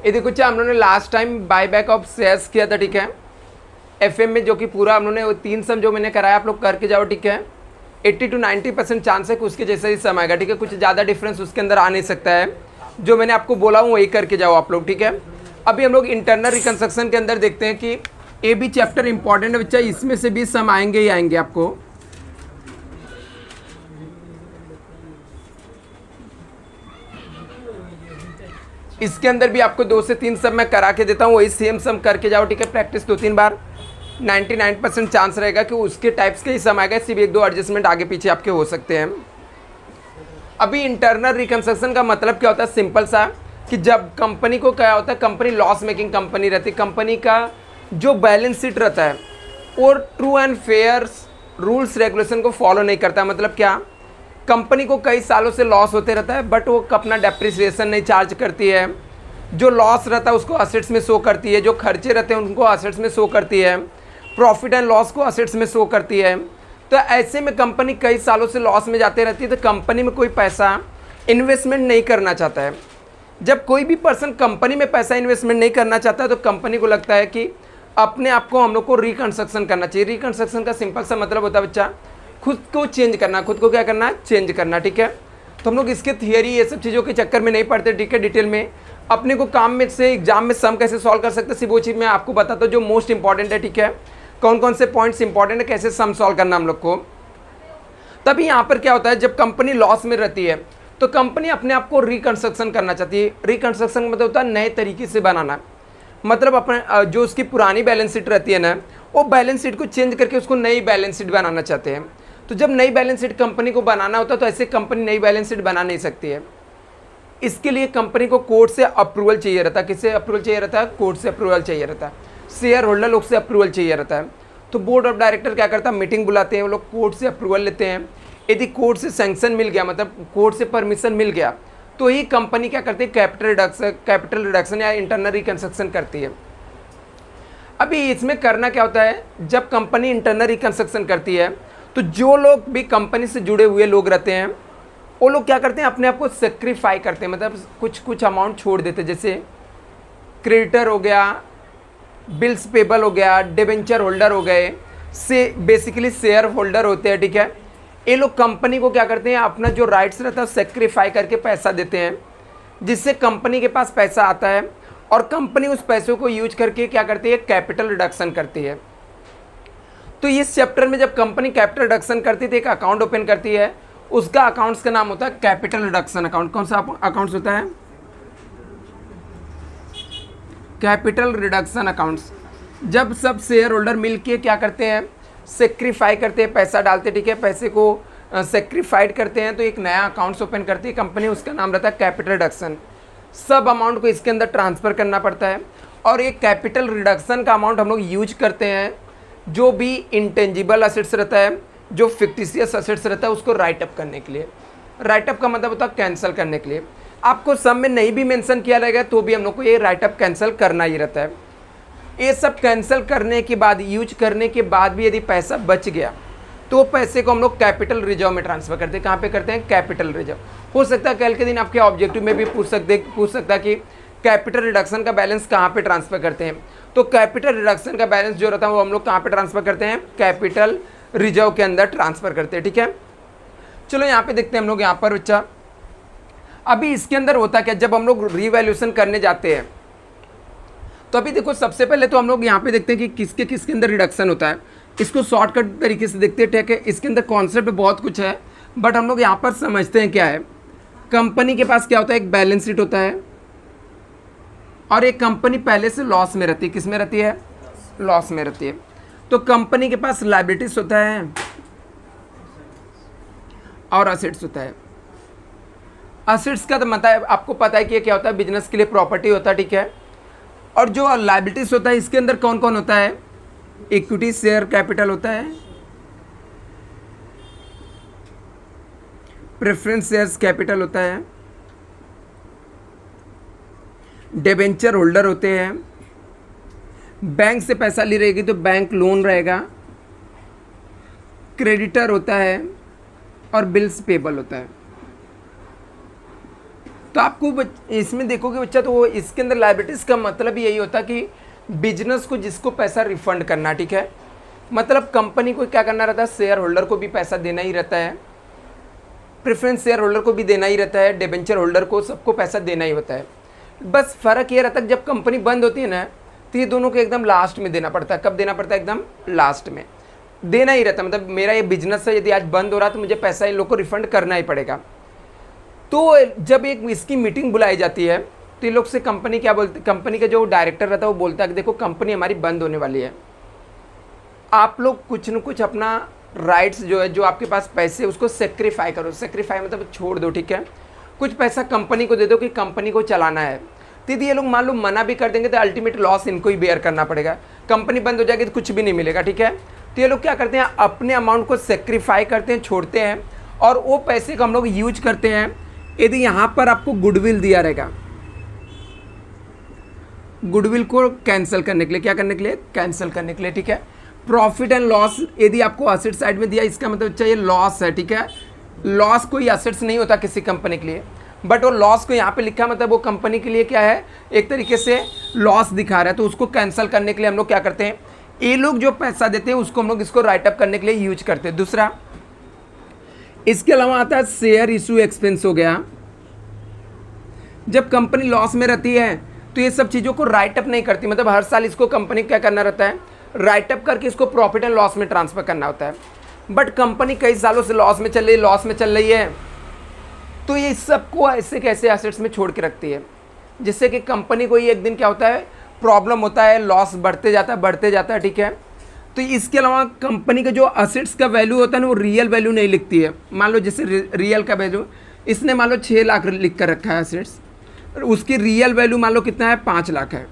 ये देखो चाहे हम लोगों ने last time buy back of shares किया था, ठीक है, एफएम में, जो कि पूरा हम लोगों ने 3 सम जो मैंने कराया आप लोग करके जाओ, ठीक है। 80 to 90% चांस है कि उसके जैसा ही सम आएगा, ठीक है, कुछ ज़्यादा डिफरेंस उसके अंदर आ नहीं सकता है। जो मैंने आपको बोला हूँ वही करके जाओ आप लोग, ठीक है। अभी हम लोग इंटरनल रिकंस्ट्रक्शन के अंदर देखते हैं कि ये भी चैप्टर इंपॉर्टेंट है बच्चा, इसमें से भी सम आएंगे ही आएंगे आपको। इसके अंदर भी आपको 2 से 3 सम मैं करा के देता हूँ, वही सेम सम करके जाओ, ठीक है, प्रैक्टिस 2-3 बार। 99% चांस रहेगा कि उसके टाइप्स के ही सम आएगा, सिर्फ 1-2 एडजस्टमेंट आगे पीछे आपके हो सकते हैं। अभी इंटरनल रिकंस्ट्रक्शन का मतलब क्या होता है, सिंपल सा, कि जब कंपनी को क्या होता है, कंपनी लॉस मेकिंग कंपनी रहती है, कंपनी का जो बैलेंस शीट रहता है वो true and fair rules regulation को फॉलो नहीं करता। मतलब क्या, कंपनी को कई सालों से लॉस होते रहता है बट वो अपना डेप्रिसिएशन नहीं चार्ज करती है, जो लॉस रहता है उसको असेट्स में शो करती है, जो खर्चे रहते हैं उनको असेट्स में शो करती है, प्रॉफिट एंड लॉस को असेट्स में शो करती है। तो ऐसे में कंपनी कई सालों से लॉस में जाते रहती है, तो कंपनी में कोई पैसा इन्वेस्टमेंट नहीं करना चाहता है। जब कोई भी पर्सन कंपनी में पैसा इन्वेस्टमेंट नहीं करना चाहता है तो कंपनी को लगता है कि अपने आप को हम लोग को रिकंस्ट्रक्शन करना चाहिए। रिकंस्ट्रक्शन का सिंपल सा मतलब होता है बच्चा, खुद को चेंज करना, खुद को क्या करना है, चेंज करना, ठीक है। तो हम लोग इसके थियरी ये सब चीज़ों के चक्कर में नहीं पढ़ते, ठीक है। डिटेल में अपने को काम में से एग्जाम में सम कैसे सॉल्व कर सकते हैं, सिर्फ वो चीज़ मैं आपको बताता हूँ जो मोस्ट इंपॉर्टेंट है, ठीक है। कौन कौन से पॉइंट्स इंपॉर्टेंट है, कैसे सम सॉल्व करना हम लोग को। तभी यहाँ पर क्या होता है, जब कंपनी लॉस में रहती है तो कंपनी अपने आप को रिकंस्ट्रक्शन करना चाहती है। रिकंस्ट्रक्शन मतलब होता है नए तरीके से बनाना, मतलब अपने जो उसकी पुरानी बैलेंस शीट रहती है ना, वो बैलेंस शीट को चेंज करके उसको नई बैलेंस शीट बनाना चाहते हैं। तो जब नई बैलेंस शीट कंपनी को बनाना होता है तो ऐसे कंपनी नई बैलेंस शीट बना नहीं सकती है। इसके लिए कंपनी को कोर्ट से अप्रूवल चाहिए रहता है। किससे अप्रूवल चाहिए रहता है, कोर्ट से अप्रूवल चाहिए रहता है, शेयर होल्डर लोग से अप्रूवल चाहिए रहता है। तो बोर्ड ऑफ डायरेक्टर क्या करता है, मीटिंग बुलाते हैं, वो लोग कोर्ट से अप्रूवल लेते हैं। यदि कोर्ट से सैंक्शन मिल गया, मतलब कोर्ट से परमिशन मिल गया, तो ही कंपनी क्या करती है, कैपिटल रिडक्शन या इंटरनल रिकंस्ट्रक्शन करती है। अभी इसमें करना क्या होता है, जब कंपनी इंटरनल रिकंस्ट्रक्शन करती है तो जो लोग भी कंपनी से जुड़े हुए लोग रहते हैं वो लोग क्या करते हैं, अपने आप को सेक्रीफाई करते हैं, मतलब कुछ अमाउंट छोड़ देते हैं। जैसे क्रेडिटर हो गया, बिल्स पेबल हो गया, डिबेंचर होल्डर हो गए, से बेसिकली शेयर होल्डर होते हैं, ठीक है। ये लोग कंपनी को क्या करते हैं, अपना जो राइट्स रहता है सेक्रीफाई करके पैसा देते हैं, जिससे कंपनी के पास पैसा आता है और कंपनी उस पैसों को यूज करके क्या करती है, कैपिटल रिडक्शन करती है। तो इस चैप्टर में जब कंपनी कैपिटल रिडक्शन करती थी, एक अकाउंट ओपन करती है, उसका अकाउंट्स का नाम होता है कैपिटल रिडक्शन अकाउंट। कौन सा अकाउंट्स होता है, कैपिटल रिडक्शन अकाउंट्स। जब सब शेयर होल्डर मिलके क्या करते हैं, सेक्रीफाई करते हैं, पैसा डालते, ठीक है, पैसे को सेक्रीफाइड करते हैं, तो एक नया अकाउंट्स ओपन करती है कंपनी, उसका नाम रहता है कैपिटल रिडक्शन। सब अमाउंट को इसके अंदर ट्रांसफ़र करना पड़ता है और ये कैपिटल रिडक्शन का अमाउंट हम लोग यूज करते हैं जो भी इंटेंजिबल असेट्स रहता है, जो फिक्टिशियस असेट्स रहता है, उसको राइट अप करने के लिए। राइट अप का मतलब होता है कैंसिल करने के लिए। आपको सब में नहीं भी मेंशन किया रहेगा तो भी हम लोग को ये राइट अप कैंसिल करना ही रहता है। ये सब कैंसिल करने के बाद, यूज करने के बाद भी यदि पैसा बच गया तो पैसे को हम लोग कैपिटल रिजर्व में ट्रांसफर करते हैं। कहाँ पे करते हैं, कैपिटल रिजर्व। हो सकता है कल के दिन आपके ऑब्जेक्टिव में भी पूछ सकता है कि कैपिटल रिडक्शन का बैलेंस कहाँ पे ट्रांसफर करते हैं। तो कैपिटल रिडक्शन का बैलेंस जो रहता है वो हम लोग कहाँ पे ट्रांसफर करते हैं, कैपिटल रिजर्व के अंदर ट्रांसफर करते हैं, ठीक है। चलो यहाँ पे देखते हैं हम लोग यहाँ पर बच्चा, अभी इसके अंदर होता क्या, जब हम लोग रीवैल्यूएशन करने जाते हैं तो अभी देखो सबसे पहले तो हम लोग यहाँ पे देखते हैं कि किसके किसके अंदर रिडक्शन होता है। इसको शॉर्टकट तरीके से देखते हैं, ठीक है। इसके अंदर कॉन्सेप्ट बहुत कुछ है बट हम लोग यहाँ पर समझते हैं क्या है। कंपनी के पास क्या होता है, एक बैलेंस शीट होता है और एक कंपनी पहले से लॉस में रहती है। किस में रहती है, लॉस में रहती है। तो कंपनी के पास लायबिलिटीज होता है और असेट्स होता है। असेट्स का तो मतलब आपको पता है कि ये क्या होता है, बिजनेस के लिए प्रॉपर्टी होता है, ठीक है। और जो लायबिलिटीज होता है इसके अंदर कौन कौन होता है, इक्विटी शेयर कैपिटल होता है, प्रेफरेंस शेयर्स कैपिटल होता है, डिबेंचर होल्डर होते हैं, बैंक से पैसा ली रहेगी तो बैंक लोन रहेगा, क्रेडिटर होता है और बिल्स पेबल होता है। तो आपको इसमें देखोगे बच्चा, तो इसके अंदर लायबिलिटीज़ का मतलब यही होता है कि बिजनेस को जिसको पैसा रिफंड करना, ठीक है, मतलब कंपनी को क्या करना रहता है, शेयर होल्डर को भी पैसा देना ही रहता है, प्रेफरेंस शेयर होल्डर को भी देना ही रहता है, डिबेंचर होल्डर को, सबको पैसा देना ही होता है। बस फ़र्क ये रहता है जब कंपनी बंद होती है ना, तो ये दोनों को एकदम लास्ट में देना पड़ता है। कब देना पड़ता है? एकदम लास्ट में देना ही रहता है। मतलब मेरा ये बिजनेस है, यदि आज बंद हो रहा तो मुझे पैसा इन लोग को रिफंड करना ही पड़ेगा। तो जब एक इसकी मीटिंग बुलाई जाती है तो ये लोग से कंपनी क्या बोलते, कंपनी का जो डायरेक्टर रहता है वो बोलता है कि देखो कंपनी हमारी बंद होने वाली है, आप लोग कुछ न कुछ अपना राइट्स जो है, जो आपके पास पैसे, उसको सेक्रीफाई करो। सेक्रीफाई मतलब छोड़ दो, ठीक है, कुछ पैसा कंपनी को दे दो कि कंपनी को चलाना है। तो यदि ये लोग मान लो मना भी कर देंगे तो अल्टीमेट लॉस इनको ही बेयर करना पड़ेगा, कंपनी बंद हो जाएगी तो कुछ भी नहीं मिलेगा, ठीक है। तो ये लोग क्या करते हैं, अपने अमाउंट को सेक्रीफाई करते हैं, छोड़ते हैं, और वो पैसे को हम लोग यूज करते हैं। यदि यहाँ पर आपको गुडविल दिया रहेगा, गुडविल को कैंसिल करने के लिए, क्या करने के लिए, कैंसिल करने के लिए, ठीक है। प्रॉफिट एंड लॉस यदि आपको असेट साइड में दिया, इसका मतलब चाहिए लॉस है, ठीक है। लॉस कोई असेट्स नहीं होता किसी कंपनी के लिए, बट वो लॉस को यहाँ पे लिखा, मतलब वो कंपनी के लिए क्या है, एक तरीके से लॉस दिखा रहा है। तो उसको कैंसिल करने के लिए हम लोग क्या करते हैं, ये लोग जो पैसा देते हैं उसको हम लोग इसको राइट अप करने के लिए यूज करते हैं। दूसरा इसके अलावा आता है शेयर इशू एक्सपेंस हो गया। जब कंपनी लॉस में रहती है तो ये सब चीज़ों को राइट अप नहीं करती, मतलब हर साल इसको कंपनी क्या करना रहता है, राइट अप करके इसको प्रॉफिट एंड लॉस में ट्रांसफर करना होता है। बट कंपनी कई सालों से लॉस में चल रही है, तो ये सबको ऐसे कैसे एसेट्स में छोड़ के रखती है, जिससे कि कंपनी को ये एक दिन क्या होता है, प्रॉब्लम होता है, लॉस बढ़ते जाता है, ठीक है। तो इसके अलावा कंपनी का जो असेट्स का वैल्यू होता है ना, वो रियल वैल्यू नहीं लिखती है। मान लो जैसे रियल का वैल्यू इसने मान लो 6 लाख लिख कर रखा है असेट्स, उसकी रियल वैल्यू मान लो कितना है, 5 लाख है।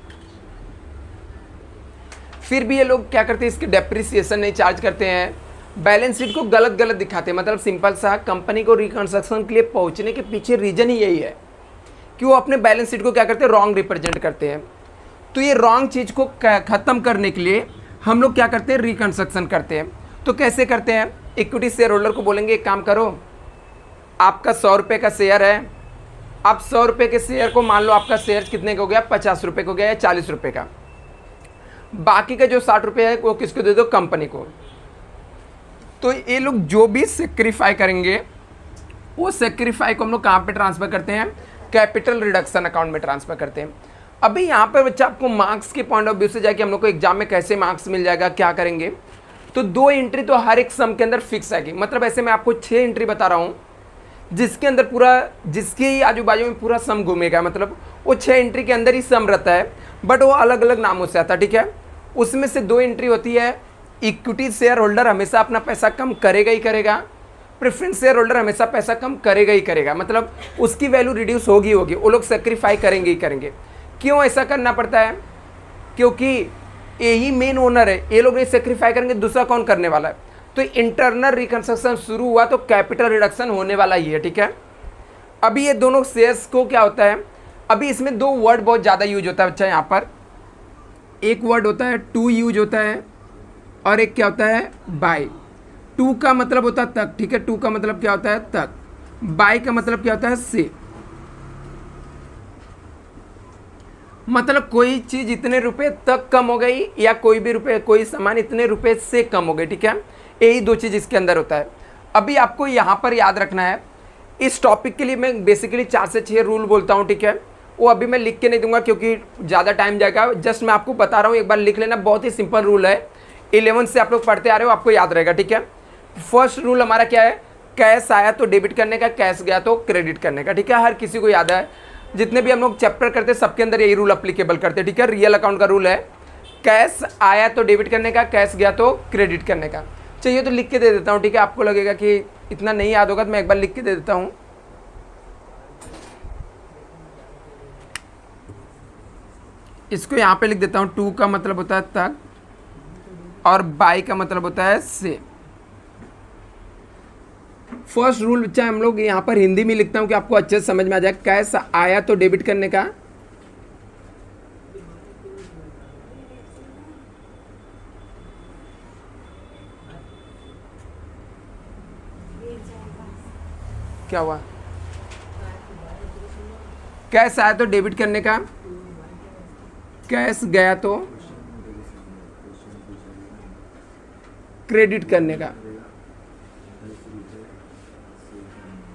फिर भी ये लोग क्या करते हैं, इसके डेप्रिसिएशन नहीं चार्ज करते हैं, बैलेंस शीट को गलत दिखाते हैं। मतलब सिंपल सा, कंपनी को रिकंस्ट्रक्शन के लिए पहुंचने के पीछे रीजन ही यही है कि वो अपने बैलेंस शीट को क्या करते हैं, रॉन्ग रिप्रेजेंट करते हैं। तो ये रॉन्ग चीज़ को ख़त्म करने के लिए हम लोग क्या करते हैं, रिकंस्ट्रक्शन करते हैं। तो कैसे करते हैं, इक्विटी शेयर होल्डर को बोलेंगे एक काम करो, आपका 100 रुपये का शेयर है, आप 100 रुपये के शेयर को मान लो आपका शेयर कितने का हो गया, 50 रुपये का हो गया या 40 रुपये का, बाकी का जो 60 रुपये है वो किसको दे दो, कंपनी को। तो ये लोग जो भी सेक्रीफाई करेंगे वो सेक्रीफाई को हम लोग कहाँ पे ट्रांसफ़र करते हैं, कैपिटल रिडक्शन अकाउंट में ट्रांसफ़र करते हैं। अभी यहाँ पर बच्चा आपको मार्क्स के पॉइंट ऑफ व्यू से जाके हम लोग को एग्जाम में कैसे मार्क्स मिल जाएगा, क्या करेंगे, तो 2 एंट्री तो हर एक सम के अंदर फिक्स आएगी। मतलब ऐसे मैं आपको 6 एंट्री बता रहा हूँ जिसके अंदर पूरा, जिसके ही आजू बाजू में पूरा सम घूमेगा, मतलब वो 6 एंट्री के अंदर ही सम रहता है, बट वो अलग अलग नामों से आता है, ठीक है। उसमें से 2 एंट्री होती है, इक्विटी शेयर होल्डर हमेशा अपना पैसा कम करेगा ही करेगा, प्रेफरेंस शेयर होल्डर हमेशा पैसा कम करेगा ही करेगा, मतलब उसकी वैल्यू रिड्यूस होगी, वो लोग सेक्रीफाई करेंगे ही करेंगे। क्यों ऐसा करना पड़ता है, क्योंकि यही मेन ओनर है, ये लोग नहीं सेक्रीफाई करेंगे दूसरा कौन करने वाला है। तो इंटरनल रिकंस्ट्रक्शन शुरू हुआ तो कैपिटल रिडक्शन होने वाला ही है, ठीक है। अभी ये दोनों शेयर्स को क्या होता है, अभी इसमें 2 वर्ड बहुत ज़्यादा यूज होता है बच्चा। यहाँ पर एक वर्ड होता है टू यूज होता है, और एक क्या होता है, बाय। टू का मतलब होता है तक, ठीक है, टू का मतलब क्या होता है, तक। बाय का मतलब क्या होता है, से। मतलब कोई चीज़ इतने रुपए तक कम हो गई, या कोई भी रुपए, कोई सामान इतने रुपए से कम हो गई, ठीक है। यही 2 चीज़ इसके अंदर होता है। अभी आपको यहाँ पर याद रखना है, इस टॉपिक के लिए मैं बेसिकली 4 से 6 रूल बोलता हूँ, ठीक है। वो अभी मैं लिख के नहीं दूंगा क्योंकि ज़्यादा टाइम जाएगा, जस्ट मैं आपको बता रहा हूँ, एक बार लिख लेना। बहुत ही सिंपल रूल है, 11 से आप लोग पढ़ते आ रहे हो, आपको याद रहेगा, ठीक है। फर्स्ट रूल हमारा क्या है, कैश आया तो डेबिट करने का, कैश गया तो क्रेडिट करने का, ठीक है। हर किसी को याद है, जितने भी हम लोग चैप्टर करते हैं सबके अंदर यही रूल अप्लीकेबल करते हैं, ठीक है। रियल अकाउंट का रूल है, कैश आया तो डेबिट करने का, कैश गया तो क्रेडिट करने का। चाहिए तो लिख के दे देता हूँ, ठीक है। आपको लगेगा कि इतना नहीं याद होगा तो मैं एक बार लिख के दे देता हूँ। इसको यहाँ पे लिख देता हूँ। टू का मतलब होता है तक, और बाय का मतलब होता है से। फर्स्ट रूल बच्चा हम लोग यहाँ पर हिंदी में लिखता हूँ कि आपको अच्छे से समझ में आ जाए। कैश आया तो डेबिट करने का, क्या हुआ, कैश आया तो डेबिट करने का, कैश गया तो क्रेडिट करने का।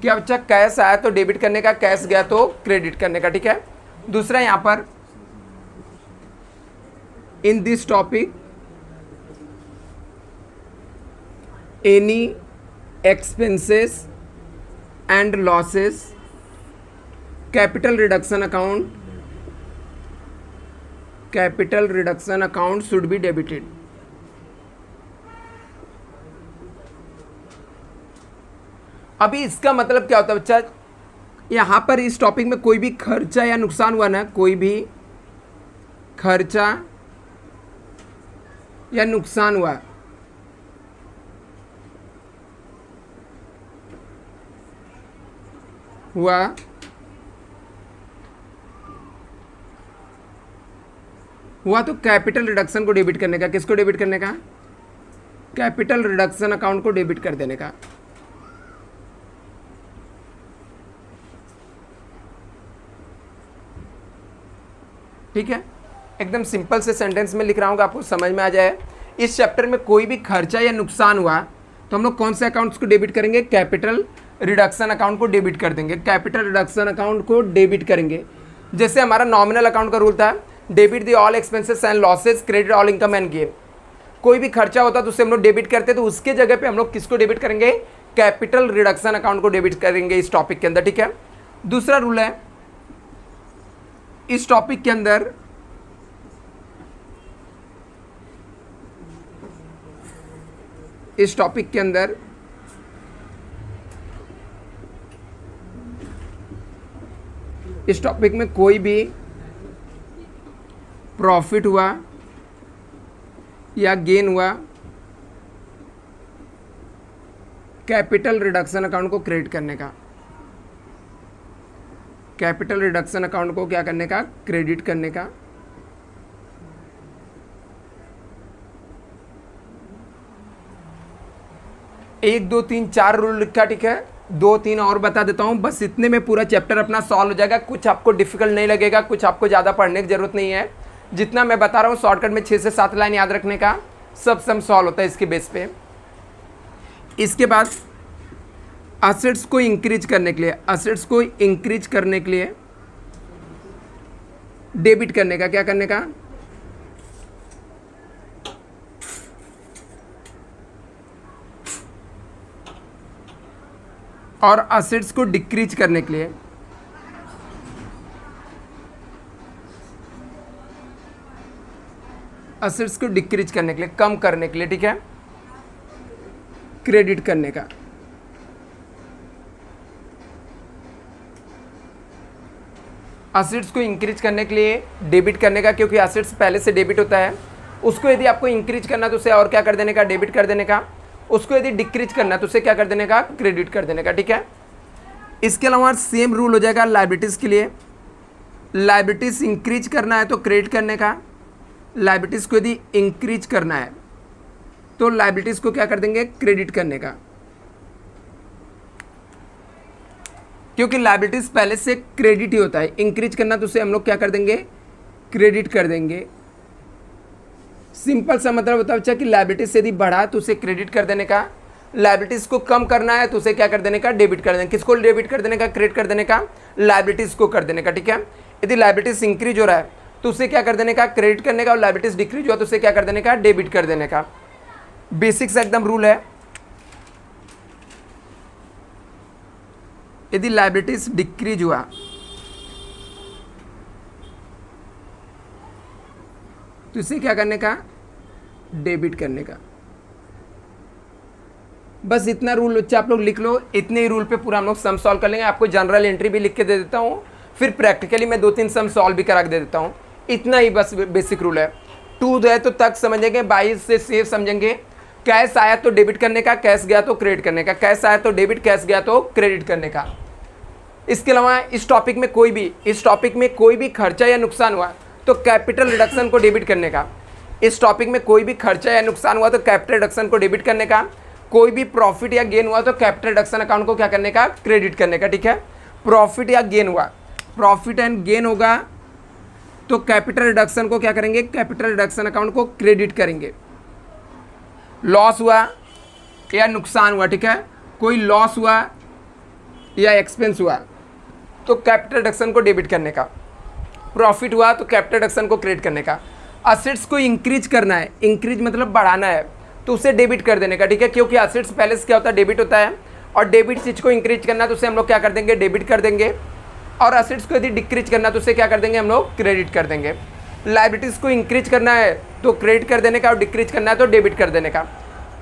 क्या बच्चा, कैश आया तो डेबिट करने का, कैश गया तो क्रेडिट करने का, ठीक है। दूसरा यहां पर in this topic any expenses and losses capital reduction account should be debited. अभी इसका मतलब क्या होता है बच्चा, यहां पर इस टॉपिक में कोई भी खर्चा या नुकसान हुआ ना, कोई भी खर्चा या नुकसान हुआ तो कैपिटल रिडक्शन को डेबिट करने का। किसको डेबिट करने का? कैपिटल रिडक्शन अकाउंट को डेबिट कर देने का। ठीक है, एकदम सिंपल से सेंटेंस में लिख रहा हूँ, आपको समझ में आ जाए। इस चैप्टर में कोई भी खर्चा या नुकसान हुआ तो हम लोग कौन से अकाउंट्स को डेबिट करेंगे? कैपिटल रिडक्शन अकाउंट को डेबिट कर देंगे। कैपिटल रिडक्शन अकाउंट को डेबिट करेंगे। जैसे हमारा नॉमिनल अकाउंट का रूल था, debit the all expenses and losses, credit all income and gain. कोई भी खर्चा होता तो उसे हम लोग डेबिट करते, तो उसके जगह पे हम लोग किसको डेबिट करेंगे? कैपिटल रिडक्शन अकाउंट को डेबिट करेंगे इस टॉपिक के अंदर, ठीक है। दूसरा रूल है, इस टॉपिक के अंदर इस टॉपिक में कोई भी प्रॉफिट हुआ या गेन हुआ, कैपिटल रिडक्शन अकाउंट को क्रेडिट करने का। कैपिटल रिडक्शन अकाउंट को क्या करने का? क्रेडिट करने का। एक दो तीन चार रूल लिखा, ठीक है। दो तीन और बता देता हूं, बस इतने में पूरा चैप्टर अपना सॉल्व हो जाएगा। कुछ आपको डिफिकल्ट नहीं लगेगा, कुछ आपको ज़्यादा पढ़ने की जरूरत नहीं है। जितना मैं बता रहा हूँ शॉर्टकट में 6 से 7 लाइन याद रखने का, सब सम सॉल्व होता है इसके बेस पे। इसके बाद असेट्स को इंक्रीज करने के लिए डेबिट करने का। क्या करने का? और असेट्स को डिक्रीज करने के लिए कम करने के लिए, ठीक है, क्रेडिट करने का। असेट्स को इंक्रीज करने के लिए डेबिट करने का, क्योंकि असेट्स पहले से डेबिट होता है। उसको यदि आपको इंक्रीज करना तो उसे और क्या कर देने का? डेबिट कर देने का। उसको यदि डिक्रीज करना तो उसे क्या कर देने का? क्रेडिट कर देने का, ठीक है। इसके अलावा सेम रूल हो जाएगा लायबिलिटीज़ के लिए। लायबिलिटीज़ इंक्रीज करना है तो क्रेडिट करने का। लायबिलिटीज़ को यदि इंक्रीज करना है तो लायबिलिटीज़ को क्या कर देंगे? क्रेडिट करने का, क्योंकि लायबिलिटीज़ पहले से क्रेडिट ही होता है। इंक्रीज करना तो उसे हम लोग क्या कर देंगे? क्रेडिट कर देंगे। सिंपल सा मतलब होता है बच्चा कि लायबिलिटीज यदि बढ़ा तो उसे क्रेडिट कर देने का, लायबिलिटीज को कम करना है तो उसे क्या कर देने का? डेबिट कर देने। किसको डेबिट कर देने का? क्रेडिट कर देने का, लायबिलिटीज को कर देने का, ठीक है। यदि लायबिलिटीज इंक्रीज हो रहा है तो उसे क्या कर देने का? क्रेडिट करने का, और लायबिलिटीज डिक्रीज हुआ तो उसे क्या कर देने का? डेबिट कर देने का। बेसिक्स एकदम रूल है। यदि लायबिलिटीज डिक्रीज हुआ तो इसे क्या करने का? डेबिट करने का। बस इतना रूल बच्चा आप लोग लिख लो। इतने ही रूल पे पूरा हम लोग सम सॉल्व कर लेंगे। आपको जनरल एंट्री भी लिख के दे देता हूँ, फिर प्रैक्टिकली मैं 2-3 सम सॉल्व भी करा के दे देता हूँ। इतना ही बस बेसिक रूल है। 2 है तो तक समझेंगे, 22 से सेफ समझेंगे। कैश आया तो डेबिट करने का, कैश गया तो क्रेडिट करने का। कैश आया तो डेबिट, कैश गया तो क्रेडिट करने का। इसके अलावा इस टॉपिक में कोई भी खर्चा या नुकसान हुआ तो कैपिटल रिडक्शन को डेबिट करने का। इस टॉपिक में कोई भी खर्चा या नुकसान हुआ तो कैपिटल रिडक्शन को डेबिट करने का। कोई भी प्रॉफिट या गेन हुआ तो कैपिटल रिडक्शन अकाउंट को क्या करने का? क्रेडिट करने का, ठीक है। प्रॉफिट या गेन हुआ प्रॉफिट एंड गेन होगा तो कैपिटल रिडक्शन को क्या करेंगे, कैपिटल रिडक्शन अकाउंट को क्रेडिट करेंगे। लॉस हुआ या नुकसान हुआ, ठीक है, कोई लॉस हुआ या एक्सपेंस हुआ तो कैपिटल रिडक्शन को डेबिट करने का, प्रॉफिट हुआ तो कैपिटल रिडक्शन को क्रेडिट करने का। असेट्स को इंक्रीज करना है, इंक्रीज मतलब बढ़ाना है, तो उसे डेबिट कर देने का, ठीक है, क्योंकि असेट्स पहले से क्या होता है, डेबिट होता है, और डेबिट चीज़ को इंक्रीज करना है तो उसे हम लोग क्या कर देंगे, डेबिट कर देंगे। और असेट्स को यदि डिक्रीज करना है तो उसे क्या कर देंगे, हम लोग क्रेडिट कर देंगे। लाइबिलिटीज़ को इंक्रीज करना है तो क्रेडिट कर देने का, और डिक्रीज करना है तो डेबिट कर देने का।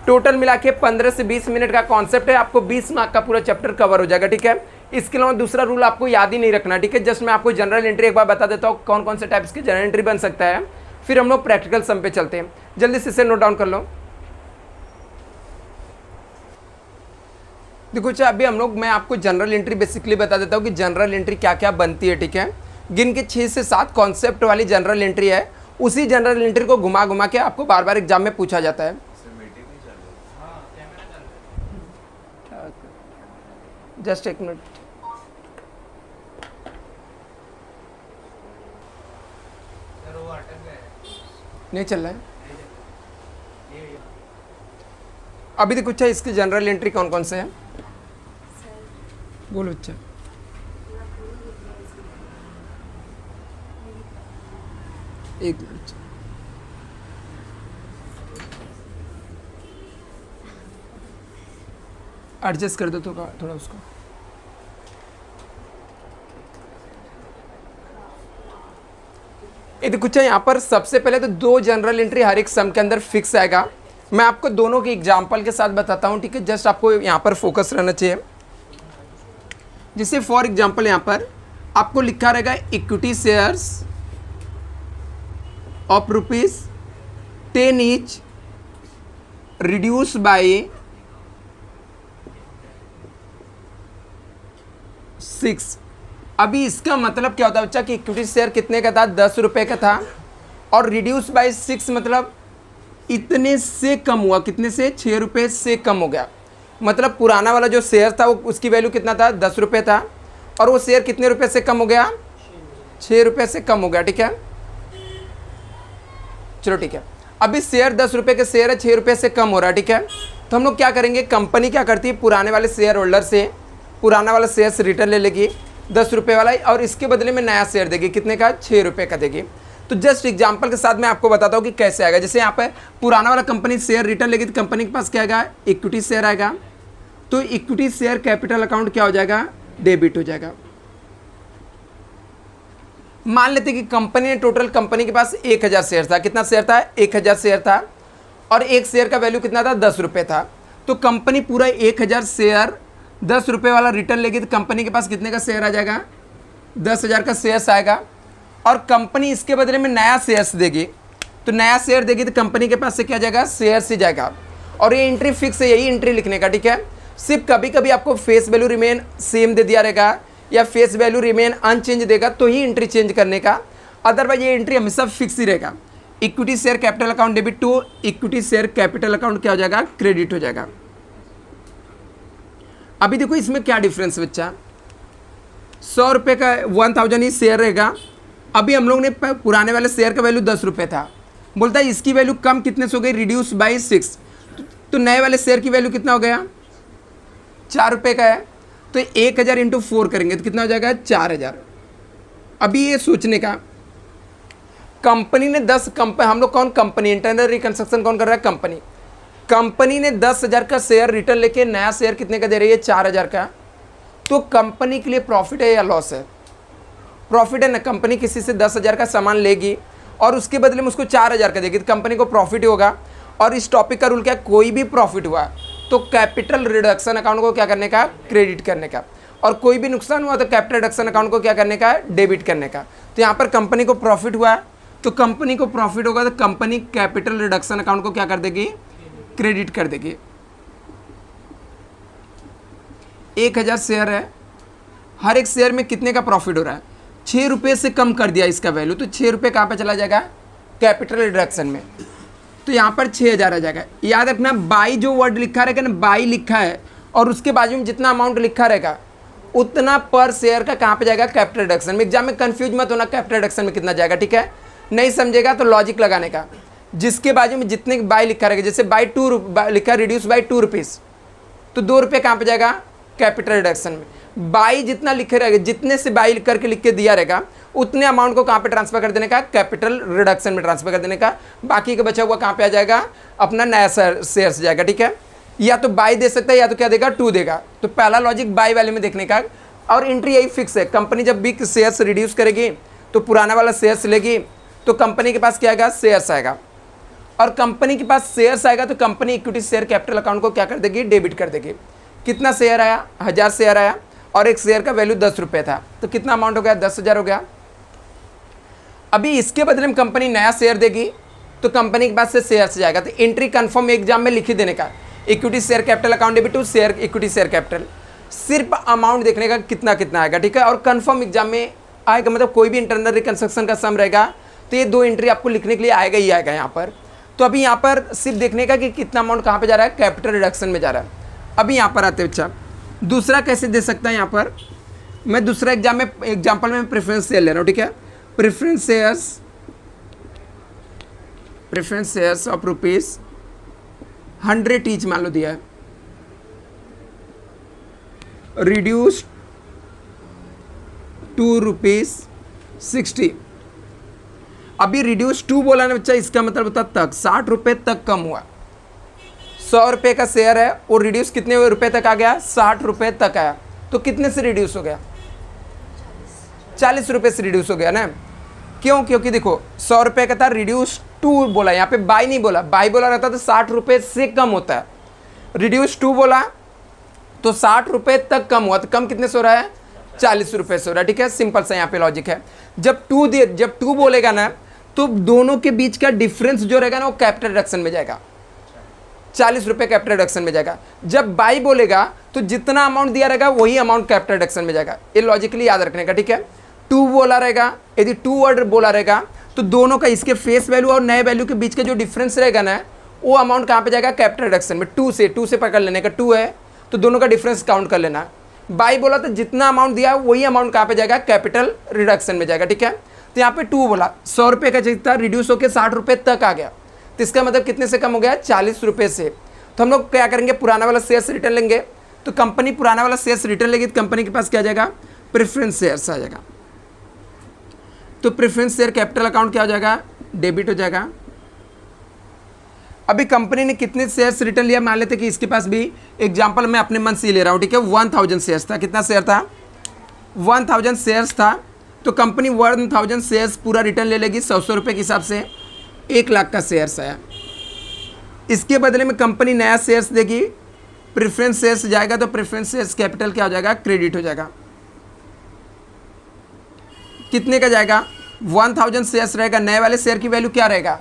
टोटल मिला के 15 से 20 मिनट का कॉन्सेप्ट है, आपको 20 मार्क का पूरा चैप्टर कवर हो जाएगा, ठीक है। इसके अलावा दूसरा रूल आपको याद ही नहीं रखना, ठीक है। जस्ट मैं आपको जनरल एंट्री एक बार बता देता हूँ कौन कौन से टाइप्स की जनरल एंट्री बन सकता है, फिर हम लोग प्रैक्टिकल सम पे चलते हैं। जल्दी से इसे नोट डाउन कर लो। देखो अच्छा, अभी हम लोग, मैं आपको जनरल एंट्री बेसिकली बता देता हूँ कि जनरल एंट्री क्या क्या बनती है, ठीक है। गिन के 6 से 7 कॉन्सेप्ट वाली जनरल एंट्री है, उसी जनरल एंट्री को घुमा घुमा के आपको बार बार एग्जाम में पूछा जाता है। जस्ट एक मिनट, नहीं चल रहा है अभी। देखो अच्छा, इसकी जनरल एंट्री कौन कौन से है, बोलो अच्छा। एक मिनट, एडजस्ट कर दो तो थोड़ा उसको। ये देखो अच्छा, यहाँ पर सबसे पहले तो 2 जनरल एंट्री हर एक सम के अंदर फिक्स आएगा। मैं आपको दोनों के एग्जाम्पल के साथ बताता हूँ, ठीक है। जस्ट आपको यहाँ पर फोकस रहना चाहिए। जैसे फॉर एग्जाम्पल यहाँ पर आपको लिखा रहेगा equity shares of ₹10 each reduce by 6। अभी इसका मतलब क्या होता है बच्चा कि इक्विटी शेयर कितने का था, 10 रुपये का था, और रिड्यूस बाय 6 मतलब इतने से कम हुआ, कितने से, 6 रुपये से कम हो गया। मतलब पुराना वाला जो शेयर था वो उसकी वैल्यू कितना था, 10 रुपये था, और वो शेयर कितने रुपये से कम हो गया, 6 रुपये से कम हो गया, ठीक है। चलो ठीक है, अभी शेयर 10 रुपये के शेयर है, 6 रुपये से कम हो रहा है, ठीक है। तो हम लोग क्या करेंगे, कंपनी क्या करती है, पुराने वाले शेयर होल्डर से पुराना वाला शेयर से रिटर्न ले लेगी 10 रुपये वाला, और इसके बदले में नया शेयर देगी, कितने का, 6 रुपये का देगी। तो जस्ट एग्जांपल के साथ मैं आपको बताता हूँ कि कैसे आएगा। जैसे यहाँ पे पुराना वाला कंपनी शेयर रिटर्न लेगी तो कंपनी के पास क्या आएगा, इक्विटी शेयर आएगा, तो इक्विटी शेयर कैपिटल अकाउंट क्या हो जाएगा, डेबिट हो जाएगा। मान लेते कि कंपनी ने टोटल, कंपनी के पास 1000 शेयर था, कितना शेयर था, 1000 शेयर था, और एक शेयर का वैल्यू कितना था, 10 रुपये था। तो कंपनी पूरा 1000 शेयर 10 रुपये वाला रिटर्न लेगी तो कंपनी के पास कितने का शेयर आ जाएगा, 10,000 का शेयर्स आएगा। और कंपनी इसके बदले में नया शेयर्स देगी, तो नया शेयर देगी तो कंपनी के पास से क्या जाएगा, शेयर्स ही जाएगा। और ये एंट्री फिक्स है, यही एंट्री लिखने का, ठीक है। सिर्फ कभी कभी आपको फेस वैल्यू रिमेन सेम दे दिया रहेगा या फेस वैल्यू रिमेन अनचेंज देगा तो ही एंट्री चेंज करने का, अदरवाइज ये एंट्री हमेशा फिक्स ही रहेगा। Equity share capital account debit to equity share capital account क्या हो जाएगा, क्रेडिट हो जाएगा। अभी देखो इसमें क्या डिफरेंस बच्चा, 100 रुपये का 1000 ही शेयर रहेगा। अभी हम लोग ने पुराने वाले शेयर का वैल्यू 10 रुपये था, बोलता है इसकी वैल्यू कम कितने से हो गई, रिड्यूस बाय 6, तो नए वाले शेयर की वैल्यू कितना हो गया, 4 रुपये का है, तो 1000 इंटू 4 करेंगे तो कितना हो जाएगा, 4000। अभी ये सोचने का, कंपनी ने 10 हम लोग कौन, कंपनी, इंटरनल रिकंस्ट्रक्शन कौन कर रहा है, कंपनी। कंपनी ने 10,000 का शेयर रिटर्न लेके नया शेयर कितने का दे रही है, 4000 का। तो कंपनी के लिए प्रॉफिट है या लॉस है, प्रॉफिट है ना। कंपनी किसी से 10,000 का सामान लेगी और उसके बदले में उसको 4000 का देगी तो कंपनी को प्रॉफिट ही होगा। और इस टॉपिक का रूल क्या है, कोई भी प्रॉफिट हुआ तो कैपिटल रिडक्शन अकाउंट को क्या करने का, क्रेडिट करने का, और कोई भी नुकसान हुआ तो कैपिटल रिडक्शन अकाउंट को क्या करने का, डेबिट करने का। तो यहाँ पर कंपनी को प्रॉफिट हुआ तो कंपनी को प्रॉफिट होगा तो कंपनी कैपिटल रिडक्शन अकाउंट को क्या कर देगी, क्रेडिट कर देगी। 1000 शेयर है, हर एक शेयर में कितने का प्रॉफिट हो रहा है, 6 रुपये से कम कर दिया इसका वैल्यू, तो 6 रुपये कहाँ पे चला जाएगा, कैपिटल रिडक्शन में। तो यहाँ पर 6000 आ जाएगा। याद रखना बाई जो वर्ड लिखा रहेगा ना, बाई लिखा है और उसके बाजू में जितना अमाउंट लिखा रहेगा उतना पर शेयर का कहाँ पे जाएगा, कैपिटल रिडक्शन में। एग्जाम में कंफ्यूज मत होना कैपिटल रिडक्शन में कितना जाएगा, ठीक है। नहीं समझेगा तो लॉजिक लगाने का, जिसके बाजू में जितने बाई लिखा रहेगा, जैसे बाई 2 लिखा रिड्यूस बाई 2 रुपीज़, तो 2 रुपये कहाँ पे जाएगा, कैपिटल रिडक्शन में। बाई जितना लिखे रहेगा, जितने से बाई करके लिख के दिया रहेगा उतने अमाउंट को कहाँ पे ट्रांसफर कर देने का, कैपिटल रिडक्शन में ट्रांसफर कर देने का। बाकी का बचा हुआ कहाँ पे आ जाएगा, अपना नया शेयर से जाएगा, ठीक है। या तो बाई दे सकता है या तो क्या देगा, 2 देगा। तो पहला लॉजिक बाई वाले में देखने का, और एंट्री यही फिक्स है। कंपनी जब भी शेयर्स रिड्यूस करेगी तो पुराना वाला शेयर्स लेगी, तो कंपनी के पास क्या आएगा, शेयर्स आएगा। और कंपनी के पास शेयर्स आएगा तो company equity share capital account को क्या कर देगी, डेबिट कर देगी। कितना शेयर आया, 1000 शेयर आया, और एक शेयर का वैल्यू 10 रुपये था, तो कितना अमाउंट हो गया, 10,000 हो गया। अभी इसके बदले में कंपनी नया शेयर देगी तो कंपनी के पास से शेयर से जाएगा। तो एंट्री कंफर्म एग्जाम में लिख ही देने का, equity share capital account debit to share equity share capital. सिर्फ अमाउंट देखने का कितना कितना आएगा, ठीक है। और कंफर्म एग्जाम में आएगा, मतलब कोई भी इंटरनल रिकंस्ट्रक्शन का सम रहेगा तो ये 2 एंट्री आपको लिखने के लिए आएगा ही आएगा यहाँ पर। तो अभी यहाँ पर सिर्फ देखने का कि कितना अमाउंट कहाँ पे जा रहा है, कैपिटल रिडक्शन में जा रहा है। अभी यहाँ पर आते हैं, अच्छा दूसरा कैसे दे सकता है। यहाँ पर मैं दूसरा एग्जाम्पल में प्रेफरेंस शेयर ले रहा हूँ, ठीक है। Preference shares of rupees 100 each मान लो दिया है, रिड्यूस टू ₹60। अभी रिड्यूस 2 बोला ना बच्चा, इसका मतलब होता तक 60 रुपये तक कम हुआ। 100 रुपये का शेयर है, वो रिड्यूस कितने रुपये तक आ गया, 60 रुपये तक आया। तो कितने से रिड्यूस हो गया, 40 रुपये से रिड्यूस हो गया ना। क्यों, क्योंकि देखो 100 रुपये का था, रिड्यूस 2 बोला, यहाँ पे बाई नहीं बोला। बाई बोला रहता तो 60 रुपये से कम होता है, रिड्यूस 2 बोला तो 60 रुपये तक कम हुआ। तो कम कितने से हो रहा है, 40 रुपये से हो रहा है, ठीक है। सिंपल सा यहाँ पे लॉजिक है। जब 2 बोलेगा ना तो दोनों के बीच का डिफरेंस जो रहेगा ना वो कैपिटल रिडक्शन में जाएगा, 40 रुपये कैपिटल रिडक्शन में जाएगा। जब बाई बोलेगा तो जितना अमाउंट दिया रहेगा वही अमाउंट कैपिटल रिडक्शन में जाएगा। ये लॉजिकली याद रखने का, ठीक है। 2 बोला रहेगा, यदि 2 वर्ड बोला रहेगा तो दोनों का, इसके फेस वैल्यू और नए वैल्यू के बीच का जो डिफरेंस रहेगा ना वो अमाउंट कहाँ पे जाएगा, कैपिटल रिडक्शन में। 2 से पकड़ लेने का, 2 है तो दोनों का डिफरेंस काउंट कर लेना। बाई बोला तो जितना अमाउंट दिया वही अमाउंट कहाँ पे जाएगा, कैपिटल रिडक्शन में जाएगा, ठीक है। तो यहाँ पे 2 बोला, 100 रुपये का जितना रिड्यूस होकर 60 रुपये तक आ गया, तो इसका मतलब कितने से कम हो गया, 40 रुपये से। तो हम लोग क्या करेंगे, पुराना वाला शेयर्स रिटर्न लेंगे। तो कंपनी पुराना वाला शेयर्स रिटर्न लेगी तो कंपनी के पास क्या जाएगा, प्रेफरेंस शेयर्स आ जाएगा। तो प्रेफरेंस शेयर कैपिटल अकाउंट क्या हो जाएगा, डेबिट हो जाएगा। अभी कंपनी ने कितने शेयर्स रिटर्न लिया, मान लेते कि इसके पास भी एग्जांपल मैं अपने मन से ले रहा हूँ, ठीक है। 1000 शेयर्स था, कितना शेयर था, 1000 शेयर्स था। तो कंपनी 1000 शेयर्स पूरा रिटर्न ले लेगी 100 रुपये के हिसाब से, 1 लाख का शेयर्स आया। इसके बदले में कंपनी नया शेयर्स देगी, प्रेफरेंस शेयर्स जाएगा तो प्रेफरेंस शेयर्स कैपिटल क्या हो जाएगा, क्रेडिट हो जाएगा। कितने का जाएगा, 1000 शेयर्स रहेगा, नए वाले शेयर की वैल्यू क्या रहेगा,